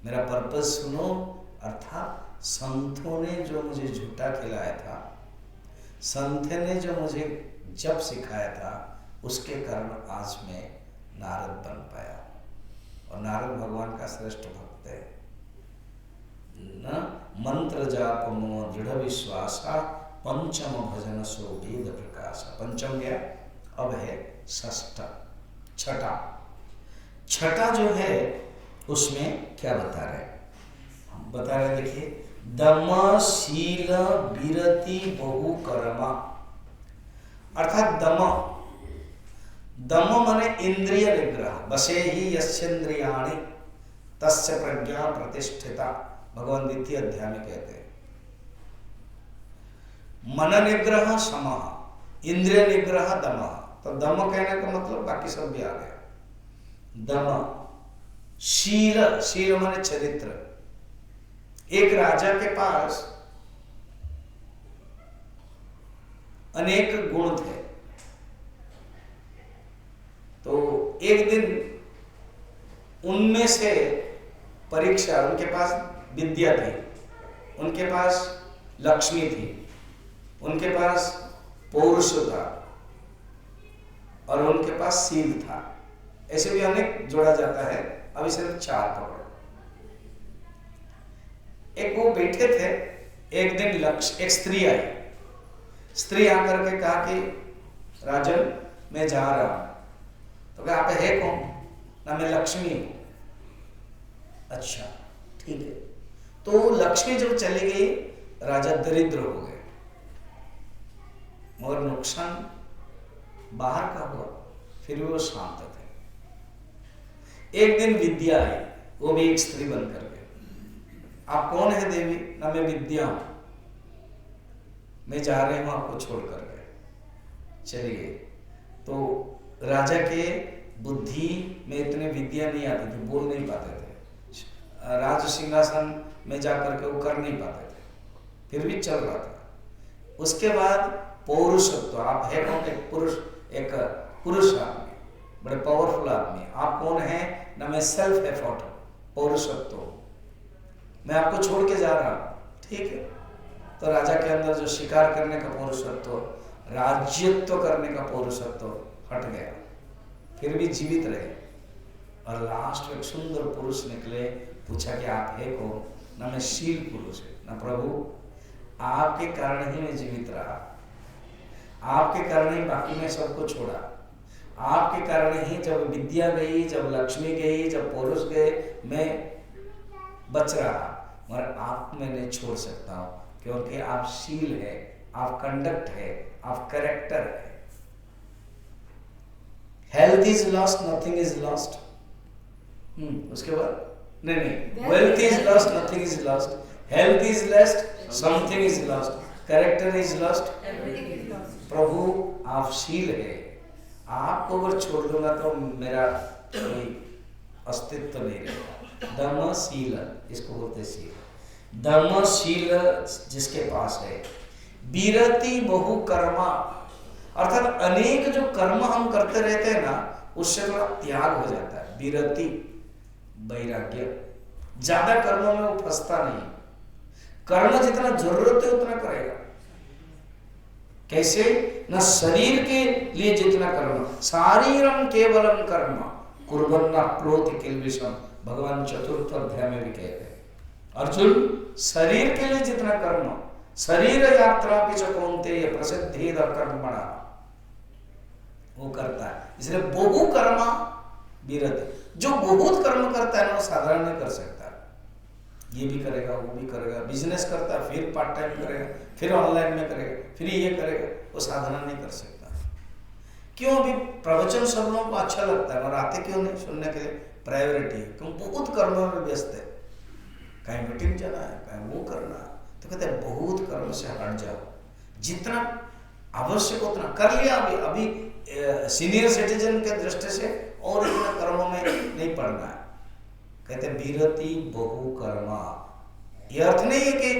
मेरा पर्पस सुनो, अर्थात संतों ने जो मुझे झूठा खिलाया था, संत ने जो मुझे जप सिखाया था, उसके कारण आज मैं नारद बन पाया। और नारद भगवान का श्रेष्ठ भक्त है न। मंत्र जाप मो दृढ़ विश्वासा, पंचम भजन सो वेद प्रकाश। पंचम गया, अब है षष्ठ, छठा। छठा जो है उसमें क्या बता रहे, हम बता रहे, देखिए, दम शील विरति बहु कर्मा। अर्थात दम माने इंद्रिय निग्रह, बसे ही यस्येन्द्रियाणि तस्य प्रज्ञा प्रतिष्ठिता, भगवान द्वितीय अध्याय में कहते हैं। मन निग्रह समः, इंद्रिय निग्रह दमः। तो दम कहने का मतलब बाकी सब भी आ गया। दम, शील, शील माने चरित्र। एक राजा के पास अनेक गुण थे, तो एक दिन उनमें से परीक्षा, उनके पास विद्या थी, उनके पास लक्ष्मी थी, उनके पास पौरुष था और उनके पास शील था। ऐसे भी अनेक जोड़ा जाता है, अभी सिर्फ 4 पकड़ो। एक वो बैठे थे, एक दिन एक स्त्री आई। स्त्री आकर के कहा कि राजन मैं जा रहा हूं। तो क्या आप है कौन? ना मैं लक्ष्मी हूं। अच्छा ठीक है। तो लक्ष्मी जब चली गई, राजा दरिद्र हो गए, मगर नुकसान बाहर का हुआ, फिर भी वो शांत थे। एक दिन विद्या आई, वो भी एक स्त्री बनकर के, आप कौन है देवी? ना मैं विद्या हूं, मैं जा रही हूं आपको छोड़ करके। चली गई। तो राजा के बुद्धि में इतने विद्या नहीं आती थी, बोल नहीं पाते थे, राज सिंहासन में जाकर के वो कर नहीं पाते थे, फिर भी चल रहा था। उसके बाद पौरुषत्व, आप है कौन? एक पुरुष आदमी, बड़े पावरफुल आदमी। आप कौन है? ना मैं सेल्फ एफर्ट, पौरुषत्व, मैं आपको छोड़ के जा रहा हूं। ठीक है। तो राजा के अंदर जो शिकार करने का पौरुषत्व, राज्यत्व करने का पौरुषत्व हट गया, फिर भी जीवित रहे। और लास्ट में एक सुंदर पुरुष निकले, पूछा कि आप है कौन? ना मैं शील पुरुष है। ना प्रभु, आपके कारण ही मैं जीवित रहा, आपके कारण ही बाकी मैं सबको छोड़ा, आपके कारण ही जब विद्या गई, जब लक्ष्मी गई, जब पुरुष गए, मैं बच रहा। मगर आप मैं नहीं छोड़ सकता हूं, क्योंकि आप शील है, आप कंडक्ट है, आप कैरेक्टर है। Health is lost, nothing is lost. उसके बाद नहीं, wealth is lost, nothing is lost. Health is lost, something is lost. Character is lost, everything is lost. प्रभु आप शील है, आपको अगर छोड़ दूंगा तो मेरा कोई अस्तित्व नहीं रहेगा। दम शील, इसको बोलते शील। दम शील जिसके पास है, विरति बहु कर्मा, अर्थात अनेक जो कर्म हम करते रहते हैं ना, उससे थोड़ा त्याग हो जाता है, विरति, वैराग्य। ज्यादा कर्मों में वो फंसता नहीं, कर्म जितना जरूरत है उतना करेगा। कैसे? न शरीर के लिए जितना कर्म, शारीरम केवलम कर्म कुर्वन्ना प्रोति किल्बिषम, भगवान चतुर्थ अध्याय में भी कहते हैं। अर्जुन, शरीर के लिए जितना कर्म, शरीर यात्रा पिच कौन्तेय प्रसिद्धेद कर्मणा, वो करता है। इसलिए बहु कर्मा विरति, जो बहुत कर्म करता है ना वो साधारण नहीं कर सकता। ये भी करेगा, वो भी करेगा, बिजनेस करता है फिर पार्ट टाइम करेगा, फिर ऑनलाइन में करेगा, फिर ये करेगा, वो साधना नहीं कर सकता। क्यों? अभी प्रवचन सब लोगों को अच्छा लगता है और आते क्यों नहीं सुनने के लिए? प्रायोरिटी है, क्यों? बहुत कर्मों में व्यस्त है, कहीं मीटिंग जाना है, कहीं वो करना है, तो कहते हैं बहुत कर्म से हट जाओ, जितना आवश्यक उतना कर लिया। अभी सीनियर सिटीजन के दृष्टि से और इतना कर्मों में नहीं पड़ना है। कहते हैं विरति बहु कर्मा। यह अर्थ नहीं है कि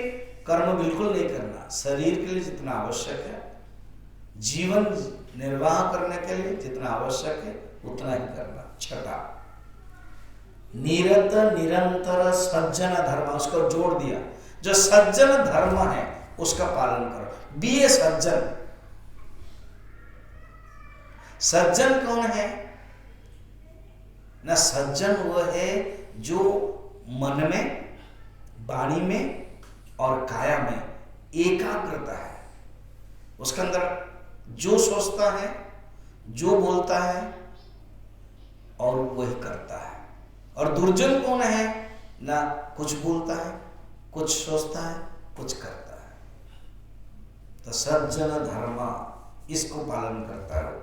कर्म बिल्कुल नहीं करना, शरीर के लिए जितना आवश्यक है, जीवन निर्वाह करने के लिए जितना आवश्यक है उतना ही करना। छठा, निरत निरंतर सज्जन धर्म, उसको जोड़ दिया, जो सज्जन धर्म है उसका पालन करो। बी ए सज्जन। सज्जन कौन है? ना सज्जन वह है जो मन में, वाणी में और काया में एकाग्रता है, उसके अंदर जो सोचता है, जो बोलता है और वही करता है। और दुर्जन कौन है? ना कुछ बोलता है, कुछ सोचता है, कुछ करता है। तो सज्जन धर्म, इसको पालन करता है।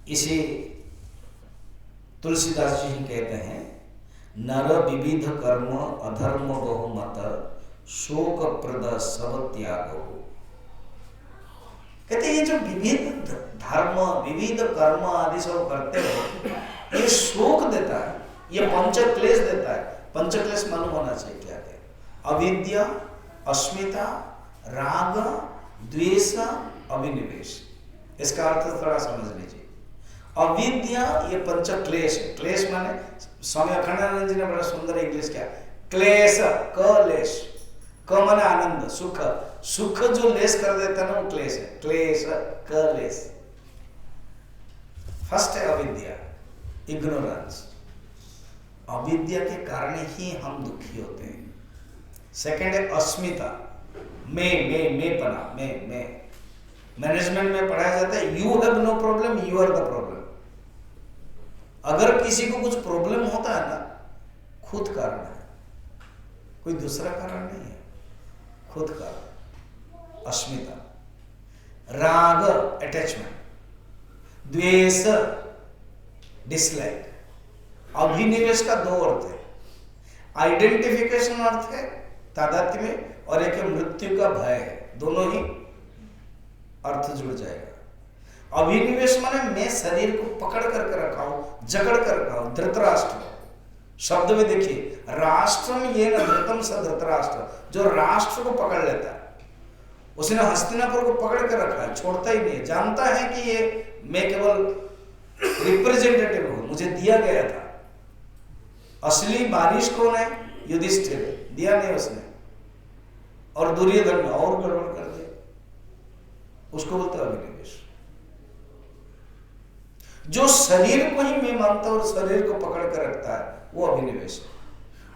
इसे तुलसीदास जी कहते हैं, नर विविध कर्म अधर्म बहुमत शोक प्रद सब त्याग हो। कहते ये जो विविध धर्म, विविध कर्म आदि सब करते हो, ये शोक देता है, ये पंचक्लेश देता है। पंचक्लेश मालूम होना चाहिए क्या है? अविद्या, अस्मिता, राग, द्वेष, अभिनिवेश। इसका अर्थ थोड़ा समझ लीजिए। अविद्या ये पंचक्लेश है। क्लेश माने, स्वामी अखंडानंद जी ने बड़ा सुंदर इंग्लिश किया, क्लेश, कलेश। क माने आनंद, सुख, सुख जो लेस कर देता है ना वो क्लेश है। क्लेश, कलेश। फर्स्ट है अविद्या, इग्नोरेंस। अविद्या के कारण ही हम दुखी होते हैं। सेकंड है अस्मिता, मैं पना, मैं। मैनेजमेंट में पढ़ाया जाता है, you have no problem, you are the problem. अगर किसी को कुछ प्रॉब्लम होता है ना, खुद कारण है, कोई दूसरा कारण नहीं है, खुद कारण। अस्मिता। राग, अटैचमेंट। द्वेष, डिसलाइक। अभिनिवेश का दो अर्थ है, आइडेंटिफिकेशन अर्थ है तादात्म्य में, और एक मृत्यु का भय है, दोनों ही अर्थ जुड़ जाएगा। अभिनिवेश माने मैं शरीर को पकड़ करके रखा हूं, जकड़ कर रखा हूं। धृतराष्ट्र शब्द में देखिए, राष्ट्रम ये न धृतम स धृतराष्ट्र, जो राष्ट्र को पकड़ लेता है, उसने हस्तिनापुर को पकड़ कर रखा है, छोड़ता ही नहीं है। जानता है कि ये मैं केवल रिप्रेजेंटेटिव हूं, मुझे दिया गया था। असली बारिश कौन है? युधिष्ठिर। दिया नहीं उसने, और दुर्योधन ने और गड़बड़ कर दिया, उसको बोलते हैं अभिनिवेश। जो शरीर को ही मैं मानता हूं और शरीर को पकड़ कर रखता है वो अभिनिवेश है।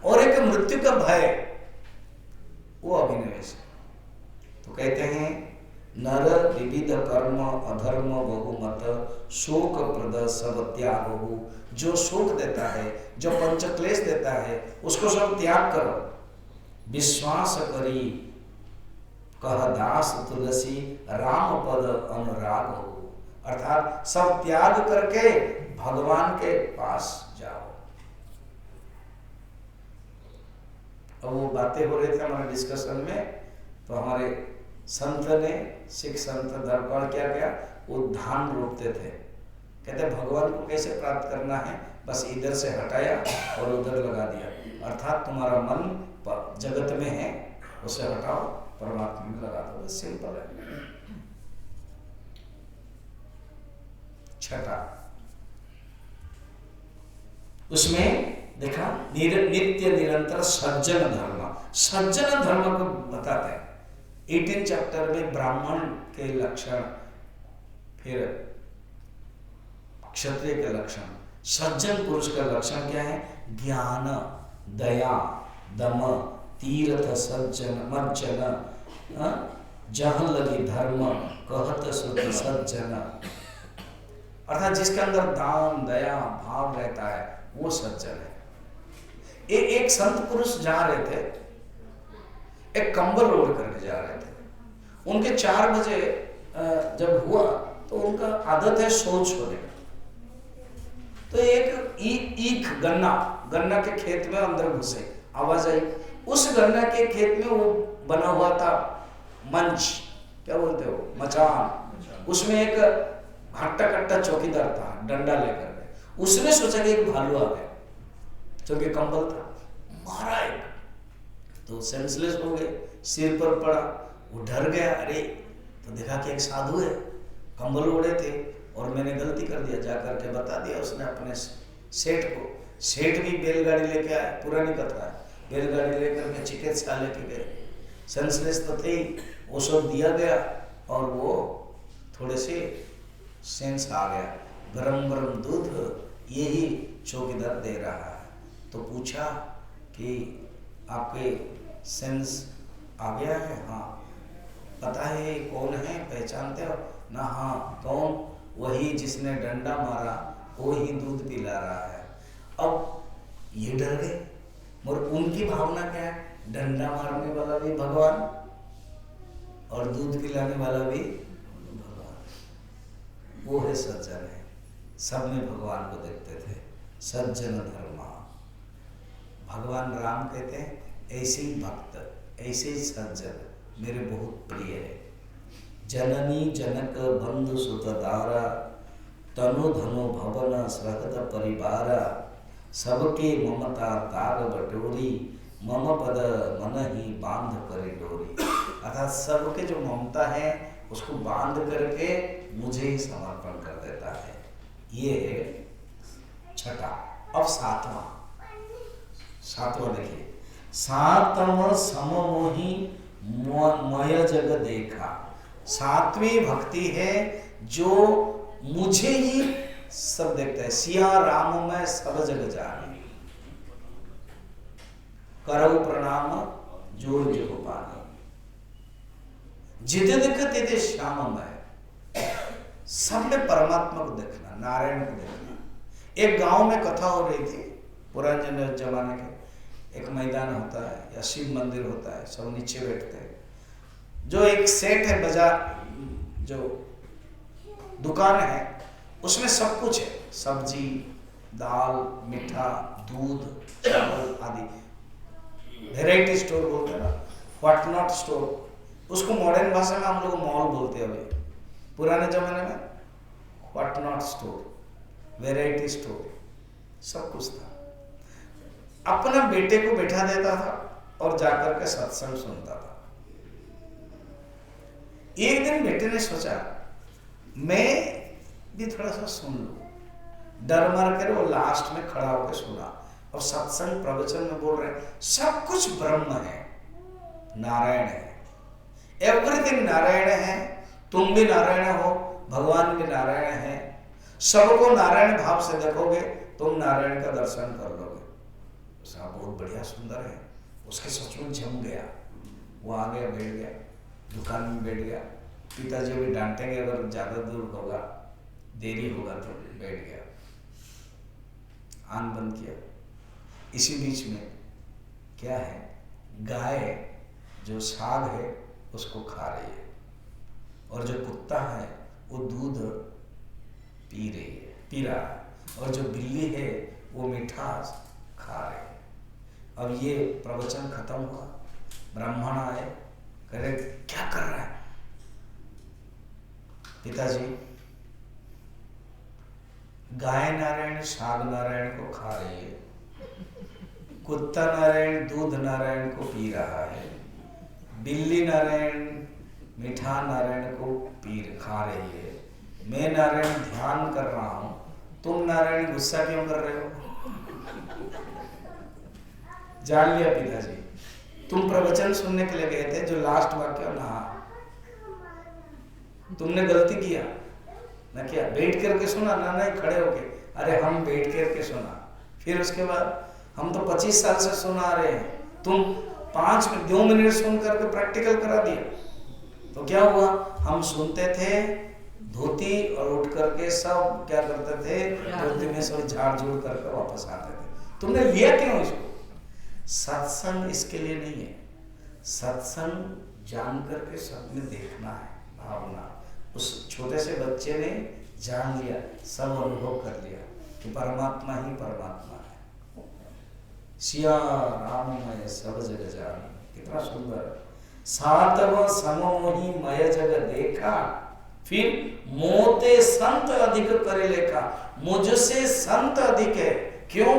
और एक मृत्यु का भय, वो अभिनिवेश है। तो कहते हैं नर विविध कर्म अधर्म बहुमत शोक प्रद सब त्याग हो। जो शोक देता है, जो पंचक्लेश देता है, उसको सब त्याग करो। विश्वास करी कह दास तुलसी राम पद अनुराग हो। अर्थात सब त्याग करके भगवान के पास जाओ। अब वो बातें हो रहे थे हमारे डिस्कशन में, तो हमारे संत ने, सिख संत दरबार क्या किया, वो धान रोपते थे। कहते भगवान को कैसे प्राप्त करना है, बस इधर से हटाया और उधर लगा दिया। अर्थात तुम्हारा मन जगत में है उसे हटाओ, परमात्मा में लगा दो, बस सिंपल है। छठा, उसमें देखा नित्य निरंतर सज्जन धर्म, सज्जन धर्म को बताते हैं 18 चैप्टर में। ब्राह्मण के लक्षण, फिर क्षत्रिय के लक्षण, सज्जन पुरुष का लक्षण क्या है? ज्ञान, दया, दम, तीर्थ, सज्जन, मज्जन, जहाँ लगी धर्म, कहत सुख सज्जन। अर्थात जिसके अंदर दान, दया, भाव रहता है वो सज्जन है। एक संत पुरुष जा रहे थे, एक कंबल ओढ़ करके जा रहे थे। उनके 4 बजे जब हुआ तो उनका आदत है सोच होने का। तो एक ईख गन्ना के खेत में अंदर घुसे, आवाज आई। उस गन्ना के खेत में वो बना हुआ था मंच, क्या बोलते हो, मचान। उसमें एक हट्टा कट्टा चौकीदार था डंडा लेकर के। उसने सोचा कि एक भालू आ गया, क्योंकि कंबल था, मारा एक तो सेंसलेस हो गए, सिर पर पड़ा, वो डर गया। अरे तो देखा कि एक साधु है, कंबल ओढ़े थे और मैंने गलती कर दिया, जाकर के बता दिया उसने अपने सेठ को। सेठ भी बैलगाड़ी लेके आए, पुरानी कथा है, बैलगाड़ी लेकर के चिकित्सालय के गए। सेंसलेस तो थे ही, औषध दिया गया और वो थोड़े से सेंस आ गया। गरम गरम दूध यही चौकीदार दे रहा है। तो पूछा कि आपके सेंस आ गया है? हाँ। पता है कौन है, पहचानते हो ना? हाँ। कौन? वही जिसने डंडा मारा, वो ही दूध पिला रहा है। अब ये डर गए, और उनकी भावना क्या है? डंडा मारने वाला भी भगवान और दूध पिलाने वाला भी भगवान। वो है सज्जन है, सब में भगवान को देखते थे। सज्जन धर्मा, भगवान राम कहते हैं ऐसे ही भक्त, ऐसे ही सज्जन मेरे बहुत प्रिय है। जननी जनक बंधु सुत दारा, तनु धनु भवन सहत परिवारा, सबके ममता ताग बटोरी, मम पद मन ही बांध करे डोरी। अर्थात सबके जो ममता है उसको बांध करके मुझे ही समर्पण कर देता है। ये है छठा। अब सातवां देखिए, सातम सममोही मय जग देखा। सातवीं भक्ति है जो मुझे ही सब देखता है। सिया राम में सब जग जाने, करऊ प्रणाम जोर जो पानी, जिद दिख तिद श्याम में। सबने परमात्मा को देखना, नारायण को देखना। एक गांव में कथा हो रही थी, पुराने जमाने के। एक मैदान होता है या शिव मंदिर होता है, सब नीचे बैठते हैं। जो एक सेठ है, बाजार जो दुकान है, उसमें सब कुछ है, सब्जी, दाल, मीठा, दूध, चावल आदि। वेराइटी स्टोर बोलते हैं ना, व्हाट नॉट स्टोर। उसको मॉडर्न भाषा में हम लोग मॉल बोलते हैं। अभी पुराने जमाने में what not store, variety store, सब कुछ था। अपना बेटे को बैठा देता था और जाकर के सत्संग सुनता था। एक दिन बेटे ने सोचा मैं भी थोड़ा सा सुन लूं। डर मार कर वो लास्ट में खड़ा होकर सुना। और सत्संग प्रवचन में बोल रहे हैं सब कुछ ब्रह्म है, नारायण है, एवरीथिंग नारायण है। तुम भी नारायण हो, भगवान भी नारायण है। सबको नारायण भाव से देखोगे, तुम नारायण का दर्शन कर लोगे। साहब बहुत बढ़िया, सुंदर है। उसके सचमुच जम गया। वो आ गया, बैठ गया, दुकान में बैठ गया। पिताजी भी डांटेंगे अगर ज्यादा दूर होगा, देरी होगा तो। बैठ गया, आन बंद किया। इसी बीच में क्या है, गाय जो साग है उसको खा रही है, और जो कुत्ता है वो दूध पी रहा है, और जो बिल्ली है वो मिठास खा रही है। अब ये प्रवचन खत्म हुआ, ब्राह्मण आए, कह रहे क्या कर रहा है? पिताजी, गाय नारायण साग नारायण को खा रही है, कुत्ता नारायण दूध नारायण को पी रहा है, बिल्ली नारायण मीठा नारायण को पीर खा रही है, मैं नारायण ध्यान कर रहा हूं, तुम नारायण गुस्सा क्यों कर रहे हो? जान लिया पिताजी, तुम प्रवचन सुनने के लिए गए थे, जो लास्ट वाक्य ना, तुमने गलती किया ना, क्या बैठ करके सुना ना, नहीं खड़े होके, अरे हम बैठ करके सुना, फिर उसके बाद हम तो 25 साल से सुना रहे हैं, तुम 2 मिनट सुन करके प्रैक्टिकल करा दिया, तो क्या हुआ? हम सुनते थे धोती और उठ करके सब क्या करते थे, धोती में सब झाड़ झूड़ करके वापस आते थे। तुमने लिया क्यों इसको? सत्संग इसके लिए नहीं है, सत्संग जान करके सब में देखना है, भावना। उस छोटे से बच्चे ने जान लिया, सब अनुभव कर लिया कि परमात्मा ही परमात्मा है। सिया राममय सब जग जान, कितना सुंदर। सातव सममोहि मय जग देखा, फिर मोते संत अधिक करे लेखा, मुझसे संत अधिक है। क्यों?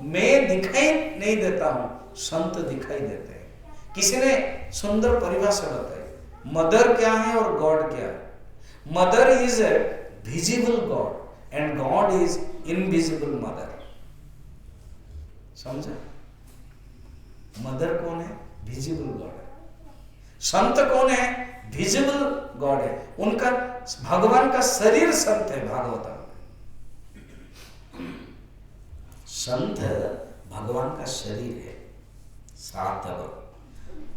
मैं दिखाई नहीं देता हूं, संत दिखाई देते हैं। किसी ने सुंदर परिभाषा बताई, मदर क्या है और गॉड क्या है? Mother is a visible God and God is invisible mother. समझा? मदर कौन है? विजिबल गॉड है। संत कौन है? विजिबल गॉड है। उनका भगवान का शरीर संत है। भागवतम संत भगवान का शरीर है। सातव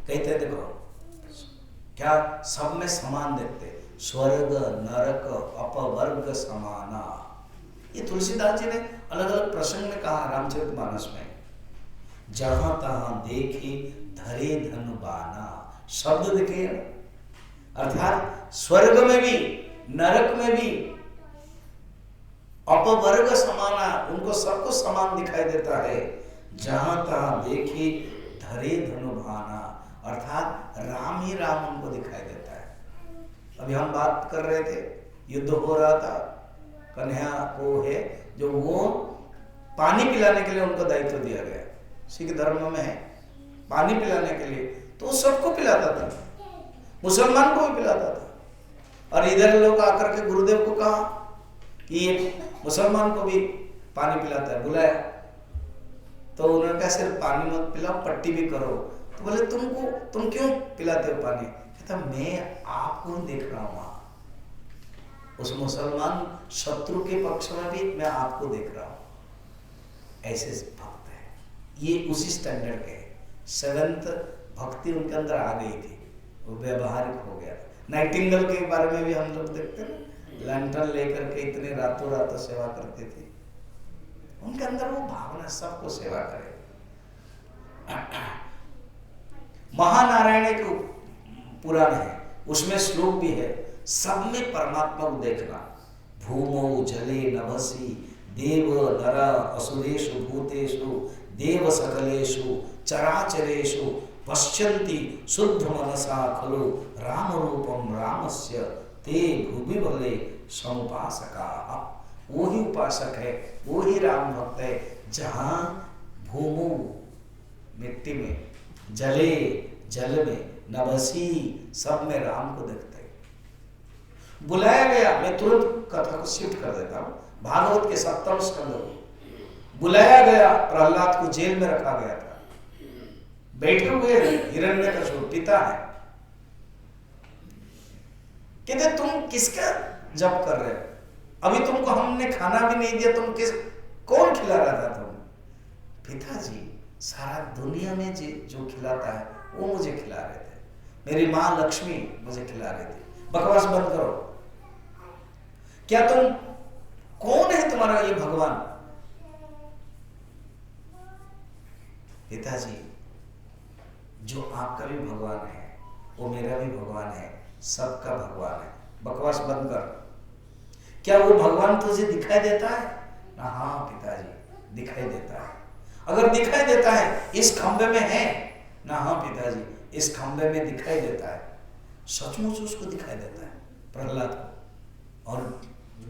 कहते देखो क्या सब में समान देखते, स्वर्ग नरक अपवर्ग समाना। ये तुलसीदास जी ने अलग अलग प्रसंग में कहा रामचरितमानस में। जहां तहां देखी धरे धन बाना, शब्द देखिए, अर्थात स्वर्ग में भी नरक में भी अपवर्ग समाना, उनको सबको समान दिखाई देता है। जहां तहां देखी धरे धनु भाना, अर्थात राम ही राम उनको दिखाई देता है। अभी हम बात कर रहे थे, युद्ध हो रहा था, कन्हैया को है जो वो पानी पिलाने के लिए उनको दायित्व दिया गया, सिख धर्म में है पानी पिलाने के लिए, तो वो सबको पिलाता था, मुसलमान को भी पिलाता था। और इधर लोग आकर के गुरुदेव को कहा कि ये मुसलमान को भी पानी पिलाता है, बुलाया, तो उन्होंने कहा सिर्फ पानी मत पिलाओ, पट्टी भी करो। तो बोले तुम क्यों पिलाते हो पानी? कहता मैं आपको देख रहा हूं, उस मुसलमान शत्रु के पक्ष में भी मैं आपको देख रहा हूं। ऐसे भक्त है, ये उसी स्टैंडर्ड के है। 7th भक्ति उनके अंदर आ गई थी, वो व्यवहारिक हो गया। नाइटिंगेल के बारे में भी हम लोग देखते हैं, लंठन लेकर के इतने रातों रात सेवा करते थे, उनके अंदर वो भावना सबको सेवा करे। महानारायण एक पुराण है, उसमें श्लोक भी है, सब में परमात्मा को देखना। भूमौ जले नभसि देव नर असुरेषु भूतेषु देव सकलेषु चराचरेषु पश्यन्ति शुद्ध मनसा खलु राम रूपम रामस्य ते भुवि भले समुपासकाः। वो ही उपासक है, वो ही राम भक्त है। जहां भूमु मिट्टी में, जले जल में, नभसी सब में राम को देखते हैं। बुलाया गया, मैं तुरंत कथा को शिफ्ट कर देता हूं, भागवत के 7वें स्कंद को बुलाया गया, प्रहलाद को जेल में रखा गया था, बैठे हुए हिरण्यकशिपु पिता है, कहते तुम किसका जप कर रहे हो? अभी तुमको हमने खाना भी नहीं दिया, तुम कौन खिला रहा था तुम? पिताजी सारा दुनिया में जो खिलाता है वो मुझे खिला रहे थे, मेरी माँ लक्ष्मी मुझे खिला रही थी। बकवास बंद करो। क्या तुम, कौन है तुम्हारा ये भगवान? पिताजी जो आपका भी भगवान है वो मेरा भी भगवान है, सबका भगवान है। बकवास बंद कर। क्या वो भगवान तुझे दिखाई देता है? ना, हाँ पिताजी दिखाई देता है। अगर दिखाई देता है इस खंबे में है ना, हाँ पिताजी इस खंबे में दिखाई देता है। सचमुच उसको दिखाई देता है प्रहलाद को, और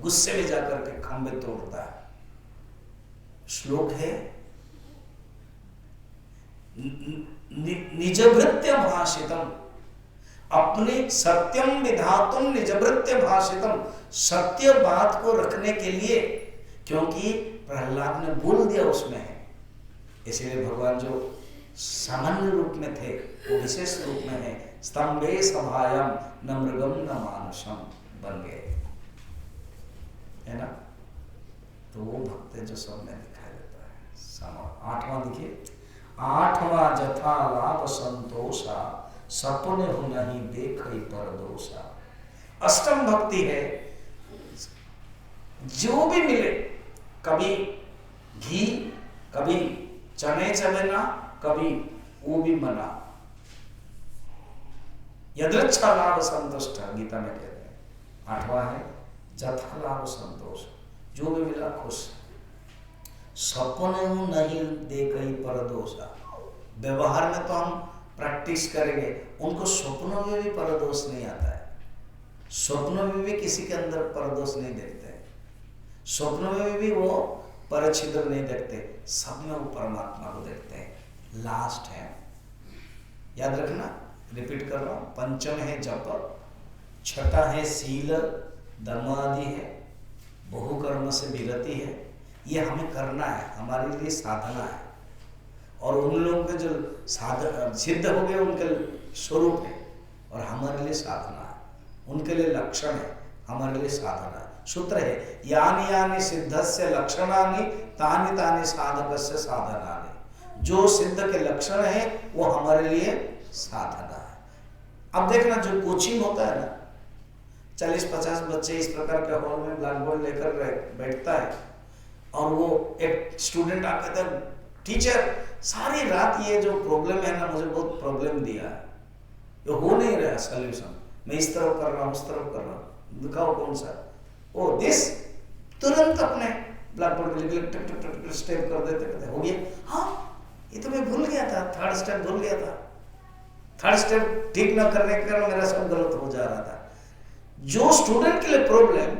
गुस्से में जाकर के खंबे तोड़ता है। श्लोक है, निजभृत्य भाषितम अपने सत्यम विधातुम निजवृत्य भाषितम, सत्य बात को रखने के लिए, क्योंकि प्रहलाद ने बोल दिया उसमें है, इसलिए भगवान जो सामान्य रूप में थे वो विशेष रूप में है, स्तंभे सभायाम न मृगम न मानुषम बन गए, है ना। तो वो भक्त जो सब में दिखाई देता है। 8वां देखिए, 8वां जथा लाभ संतोषा, सपने हो नहीं देख परदोषा। अष्टम भक्ति है, जो भी मिले, कभी घी, कभी चने चबेना, कभी वो भी मना, यदृच्छा लाभ संतुष्ट, गीता में कहते हैं। 8वां है जथा लाभ संतोष, जो भी मिला खुश। सपने नहीं देख परदोषा, व्यवहार में तो हम प्रैक्टिस करेंगे, उनको स्वप्नों में भी परदोष नहीं आता है। स्वप्नों में भी किसी के अंदर परदोष नहीं देखते हैं, स्वप्नों में भी वो परछिद्र नहीं देखते, सब में वो परमात्मा को देखते हैं। लास्ट है, याद रखना, रिपीट कर रहा हूँ, पंचम है जप, छठा है सील धर्म आदि है, बहुकर्म से विरति है, ये हमें करना है, हमारे लिए साधना है। और उन लोगों के जो साधन सिद्ध हो गए उनके स्वरूप है, और हमारे लिए साधना है, उनके लिए लक्षण है, हमारे लिए साधना है। सूत्र है, यानि यानि सिद्धस्य लक्षणानि तानि तानि साधकस्य साधनानि। जो सिद्ध के लक्षण है वो हमारे लिए साधना है। अब देखना, जो कोचिंग होता है ना, 40-50 बच्चे इस प्रकार के हॉल में ब्लैक बोर्ड लेकर बैठता है, और वो एक स्टूडेंट आकर कहता है, टीचर सारी रात ये जो प्रॉब्लम है ना, मुझे बहुत प्रॉब्लम दिया है, ये हो नहीं रहा सॉल्यूशन, मैं इस तरफ कर रहा हूँ, उस तरफ कर रहा हूँ, दिखाओ कौन सा। ओ दिस, तुरंत अपने ब्लैक बोर्ड पे लिख टक टक टक स्टेप कर देते, कहते हो गया। हाँ, ये तो मैं भूल गया था, थर्ड स्टेप भूल गया था, थर्ड स्टेप ठीक ना करने के कारण मेरा सब गलत हो जा रहा था। जो स्टूडेंट के लिए प्रॉब्लम,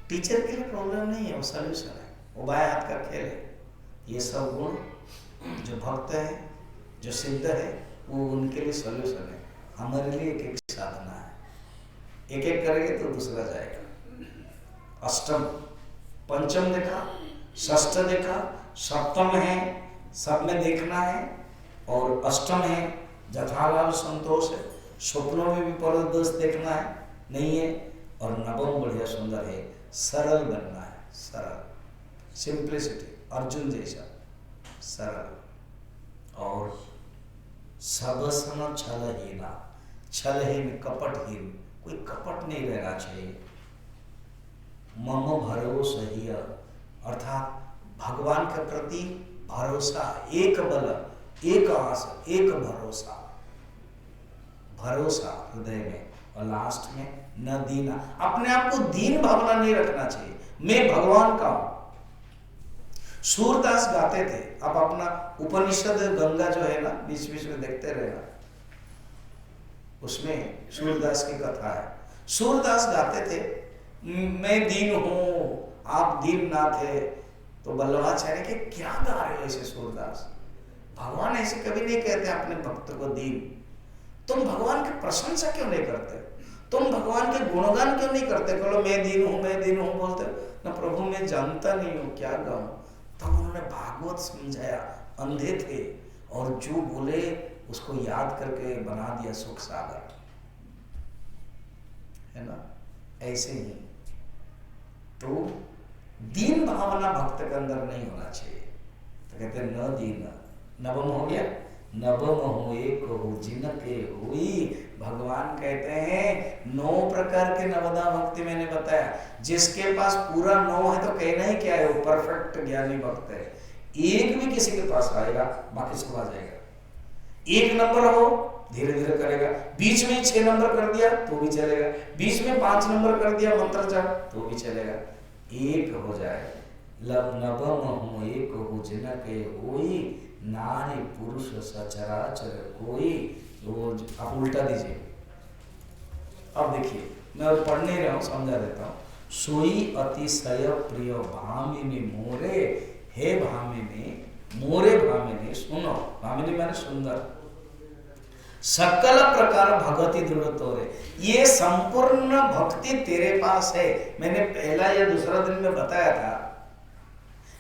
टीचर के लिए प्रॉब्लम नहीं है, वो सॉल्यूशन है, वो बाएं हाथ का खेल है। ये सब गुण जो भक्त है, जो सिद्ध है, वो उनके लिए सॉल्यूशन है, हमारे लिए एक एक साधना है। एक एक करेंगे तो दूसरा जाएगा। अष्टम, पंचम देखा, षष्ठ देखा, सप्तम है सब में देखना है, और अष्टम है जथालाभ संतोष है, स्वप्नों में भी परदोष देखना है नहीं है, और नवम बढ़िया सुंदर है, सरल बनना है, सरल, सिंप्लिसिटी, अर्जुन जैसा सरल। और सबसन छलहीना, छलहीन कपटहीन, कोई कपट नहीं रहना चाहिए। मम भरोसा ही, अर्थात भगवान के प्रति भरोसा, एक बल, एक आस, एक भरोसा, भरोसा हृदय में। और लास्ट में न दीना, अपने आप को दीन भावना नहीं रखना चाहिए, मैं भगवान का हूं। सूरदास गाते थे, आप अपना उपनिषद गंगा जो है ना, बीच बीच में देखते रहना, उसमें सूरदास की कथा है। सूरदास गाते थे, मैं दीन हूं, आप दीन ना थे। तो बल्लभाचार्य के क्या गा रहे हो ऐसे सूरदास, भगवान ऐसे कभी नहीं कहते अपने भक्त को दीन। तुम भगवान की प्रशंसा क्यों नहीं करते, तुम भगवान के गुणगान क्यों नहीं करते, कहो मैं दीन हूं बोलते ना, प्रभु मैं जानता नहीं हूं क्या गाऊं। तब उन्होंने भागवत समझाया, अंधे थे, और जो बोले उसको याद करके बना दिया सुख सागर, है ना। ऐसे ही तो दीन भावना भक्त के अंदर नहीं होना चाहिए। तो कहते हैं न दीन, नवम हो गया, नवम हो एक हो जिनके हुई। भगवान कहते हैं 9 प्रकार के नवदा भक्ति मैंने बताया, जिसके पास पूरा 9 है तो कहना ही क्या है, वो परफेक्ट ज्ञानी भक्त है। एक भी किसी के पास आएगा बाकी सब आ जाएगा। 1 नंबर हो धीरे धीरे करेगा, बीच में 6 नंबर कर दिया तो भी चलेगा, बीच में 5 नंबर कर दिया मंत्र जाप तो भी चलेगा, एक हो जाए। नवम हो एक हो जिनके होई, नारी पुरुष सचराचर कोई। तो आप उल्टा दीजिए, अब देखिए मैं पढ़ नहीं रहा हूँ, समझा देता हूँ। सोई अतिशय प्रिय भामिनी मोरे, हे भामिनी मोरे भामिनी सुनो, भामिनी मैंने सुंदर, सकल प्रकार भगवती दृढ़ तोरे, ये संपूर्ण भक्ति तेरे पास है। मैंने पहला या दूसरा दिन में बताया था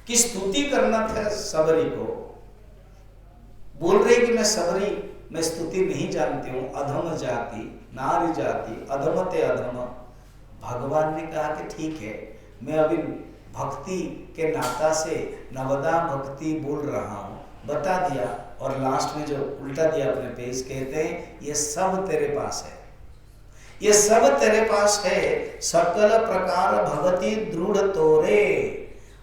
कि स्तुति करना था सबरी को। बोल रहे कि मैं सबरी, मैं स्तुति नहीं जानती हूं, अधम जाति, नारी जाति, अधमते अधम। भगवान ने कहा कि ठीक है, मैं अभी भक्ति के नाता से नवदा भक्ति बोल रहा हूं, बता दिया। और लास्ट में जो उल्टा दिया अपने पेज, कहते हैं ये सब तेरे पास है, ये सब तेरे पास है। सकल प्रकार भगति दृढ़ तोरे,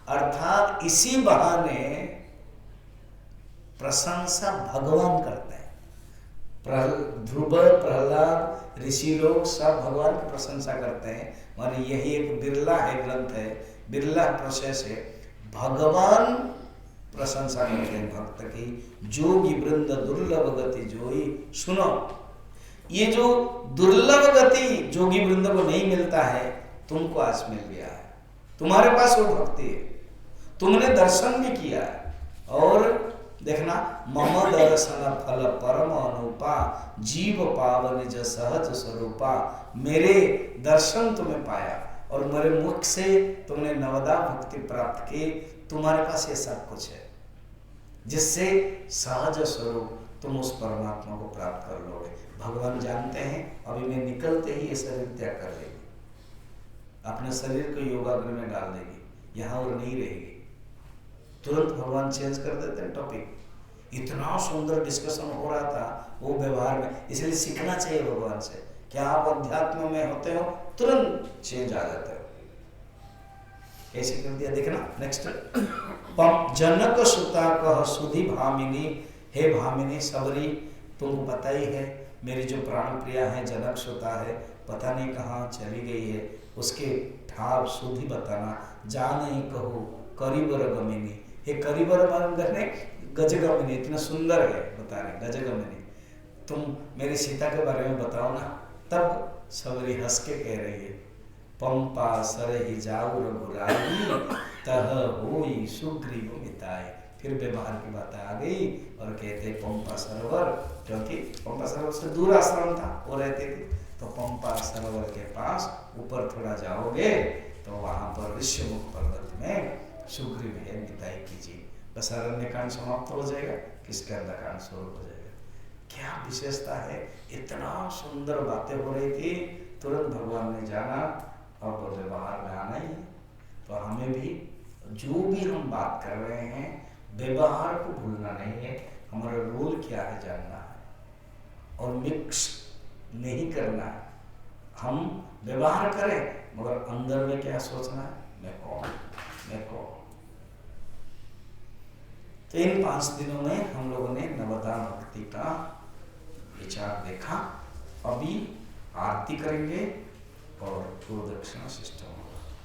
अर्थात इसी बहाने प्रशंसा भगवान करते हैं। ध्रुव, प्रहलाद, ऋषि लोग सब भगवान की प्रशंसा करते हैं। माने यही एक बिरला है, ग्रंथ है, बिरला प्रोसेस है। भगवान प्रशंसा करते हैं भक्त की। जोगी वृंद दुर्लभ गति जोई, सुनो, ये जो दुर्लभ गति जोगी वृंद को नहीं मिलता है, तुमको आज मिल गया है। तुम्हारे पास वो भक्ति है, तुमने दर्शन भी किया है। और देखना, मम दर्शन फल परम अनुपा, जीव पावन निज सहज स्वरूपा। मेरे दर्शन तुम्हें पाया और मेरे मुख से तुमने नवदा भक्ति प्राप्त की। तुम्हारे पास ये सब कुछ है जिससे सहज स्वरूप तुम उस परमात्मा को प्राप्त कर लोगे। भगवान जानते हैं अभी मैं निकलते ही ये शरीर त्याग कर लेगी, अपने शरीर को योगाग्र में डाल देगी, यहाँ और नहीं रहेगी। तुरंत भगवान चेंज कर देते हैं टॉपिक। इतना सुंदर डिस्कशन हो रहा था वो व्यवहार में, इसलिए सीखना चाहिए भगवान से। क्या आप अध्यात्म में होते हो, तुरंत चेंज आ जाते हो। ऐसे कर दिया, देखना नेक्स्ट। जनक सुता कह सुधि भामिनी, हे भामिनी सबरी, तुमको पता ही है मेरी जो प्राण प्रिया है जनक सुता है, पता नहीं कहाँ चली गई है। उसके ठाव सुधि बताना, जाने कहो करीबर गमिनी, हे करीबर माने गजगमिनी, इतना सुंदर है बता रहे गजगमिनी, तुम मेरी सीता के बारे में बताओ ना। तब सबरी हंस के कह रही है, पंपा सरहि जाऊ रघुराई, तह होई सुग्रीव मिताई। फिर व्यवहार की बात आ गई और कहते पंपा सरोवर, क्योंकि पंपा सरोवर से दूर आश्रम था, वो रहते थे। तो पंपा सरोवर के पास ऊपर थोड़ा जाओगे तो वहां पर ऋष्यमुख पर्वत में सुग्रीव है, मिताई कीजिए। बस अरण्यकांड समाप्त हो जाएगा, किष्किंधा शुरू हो जाएगा। क्या विशेषता है, इतना सुंदर बातें हो रही थी। तुरंत भगवान ने जाना अब व्यवहार में आना ही है। तो हमें भी जो भी हम बात कर रहे हैं व्यवहार को भूलना नहीं है। हमारा रोल क्या है जानना है और मिक्स नहीं करना है। हम व्यवहार करें मगर अंदर में क्या सोचना है, मैं कौन, मैं कौन। तो इन 5 दिनों में हम लोगों ने नवदा भक्ति का विचार देखा। अभी आरती करेंगे और गुरु दक्षिणा सिस्टम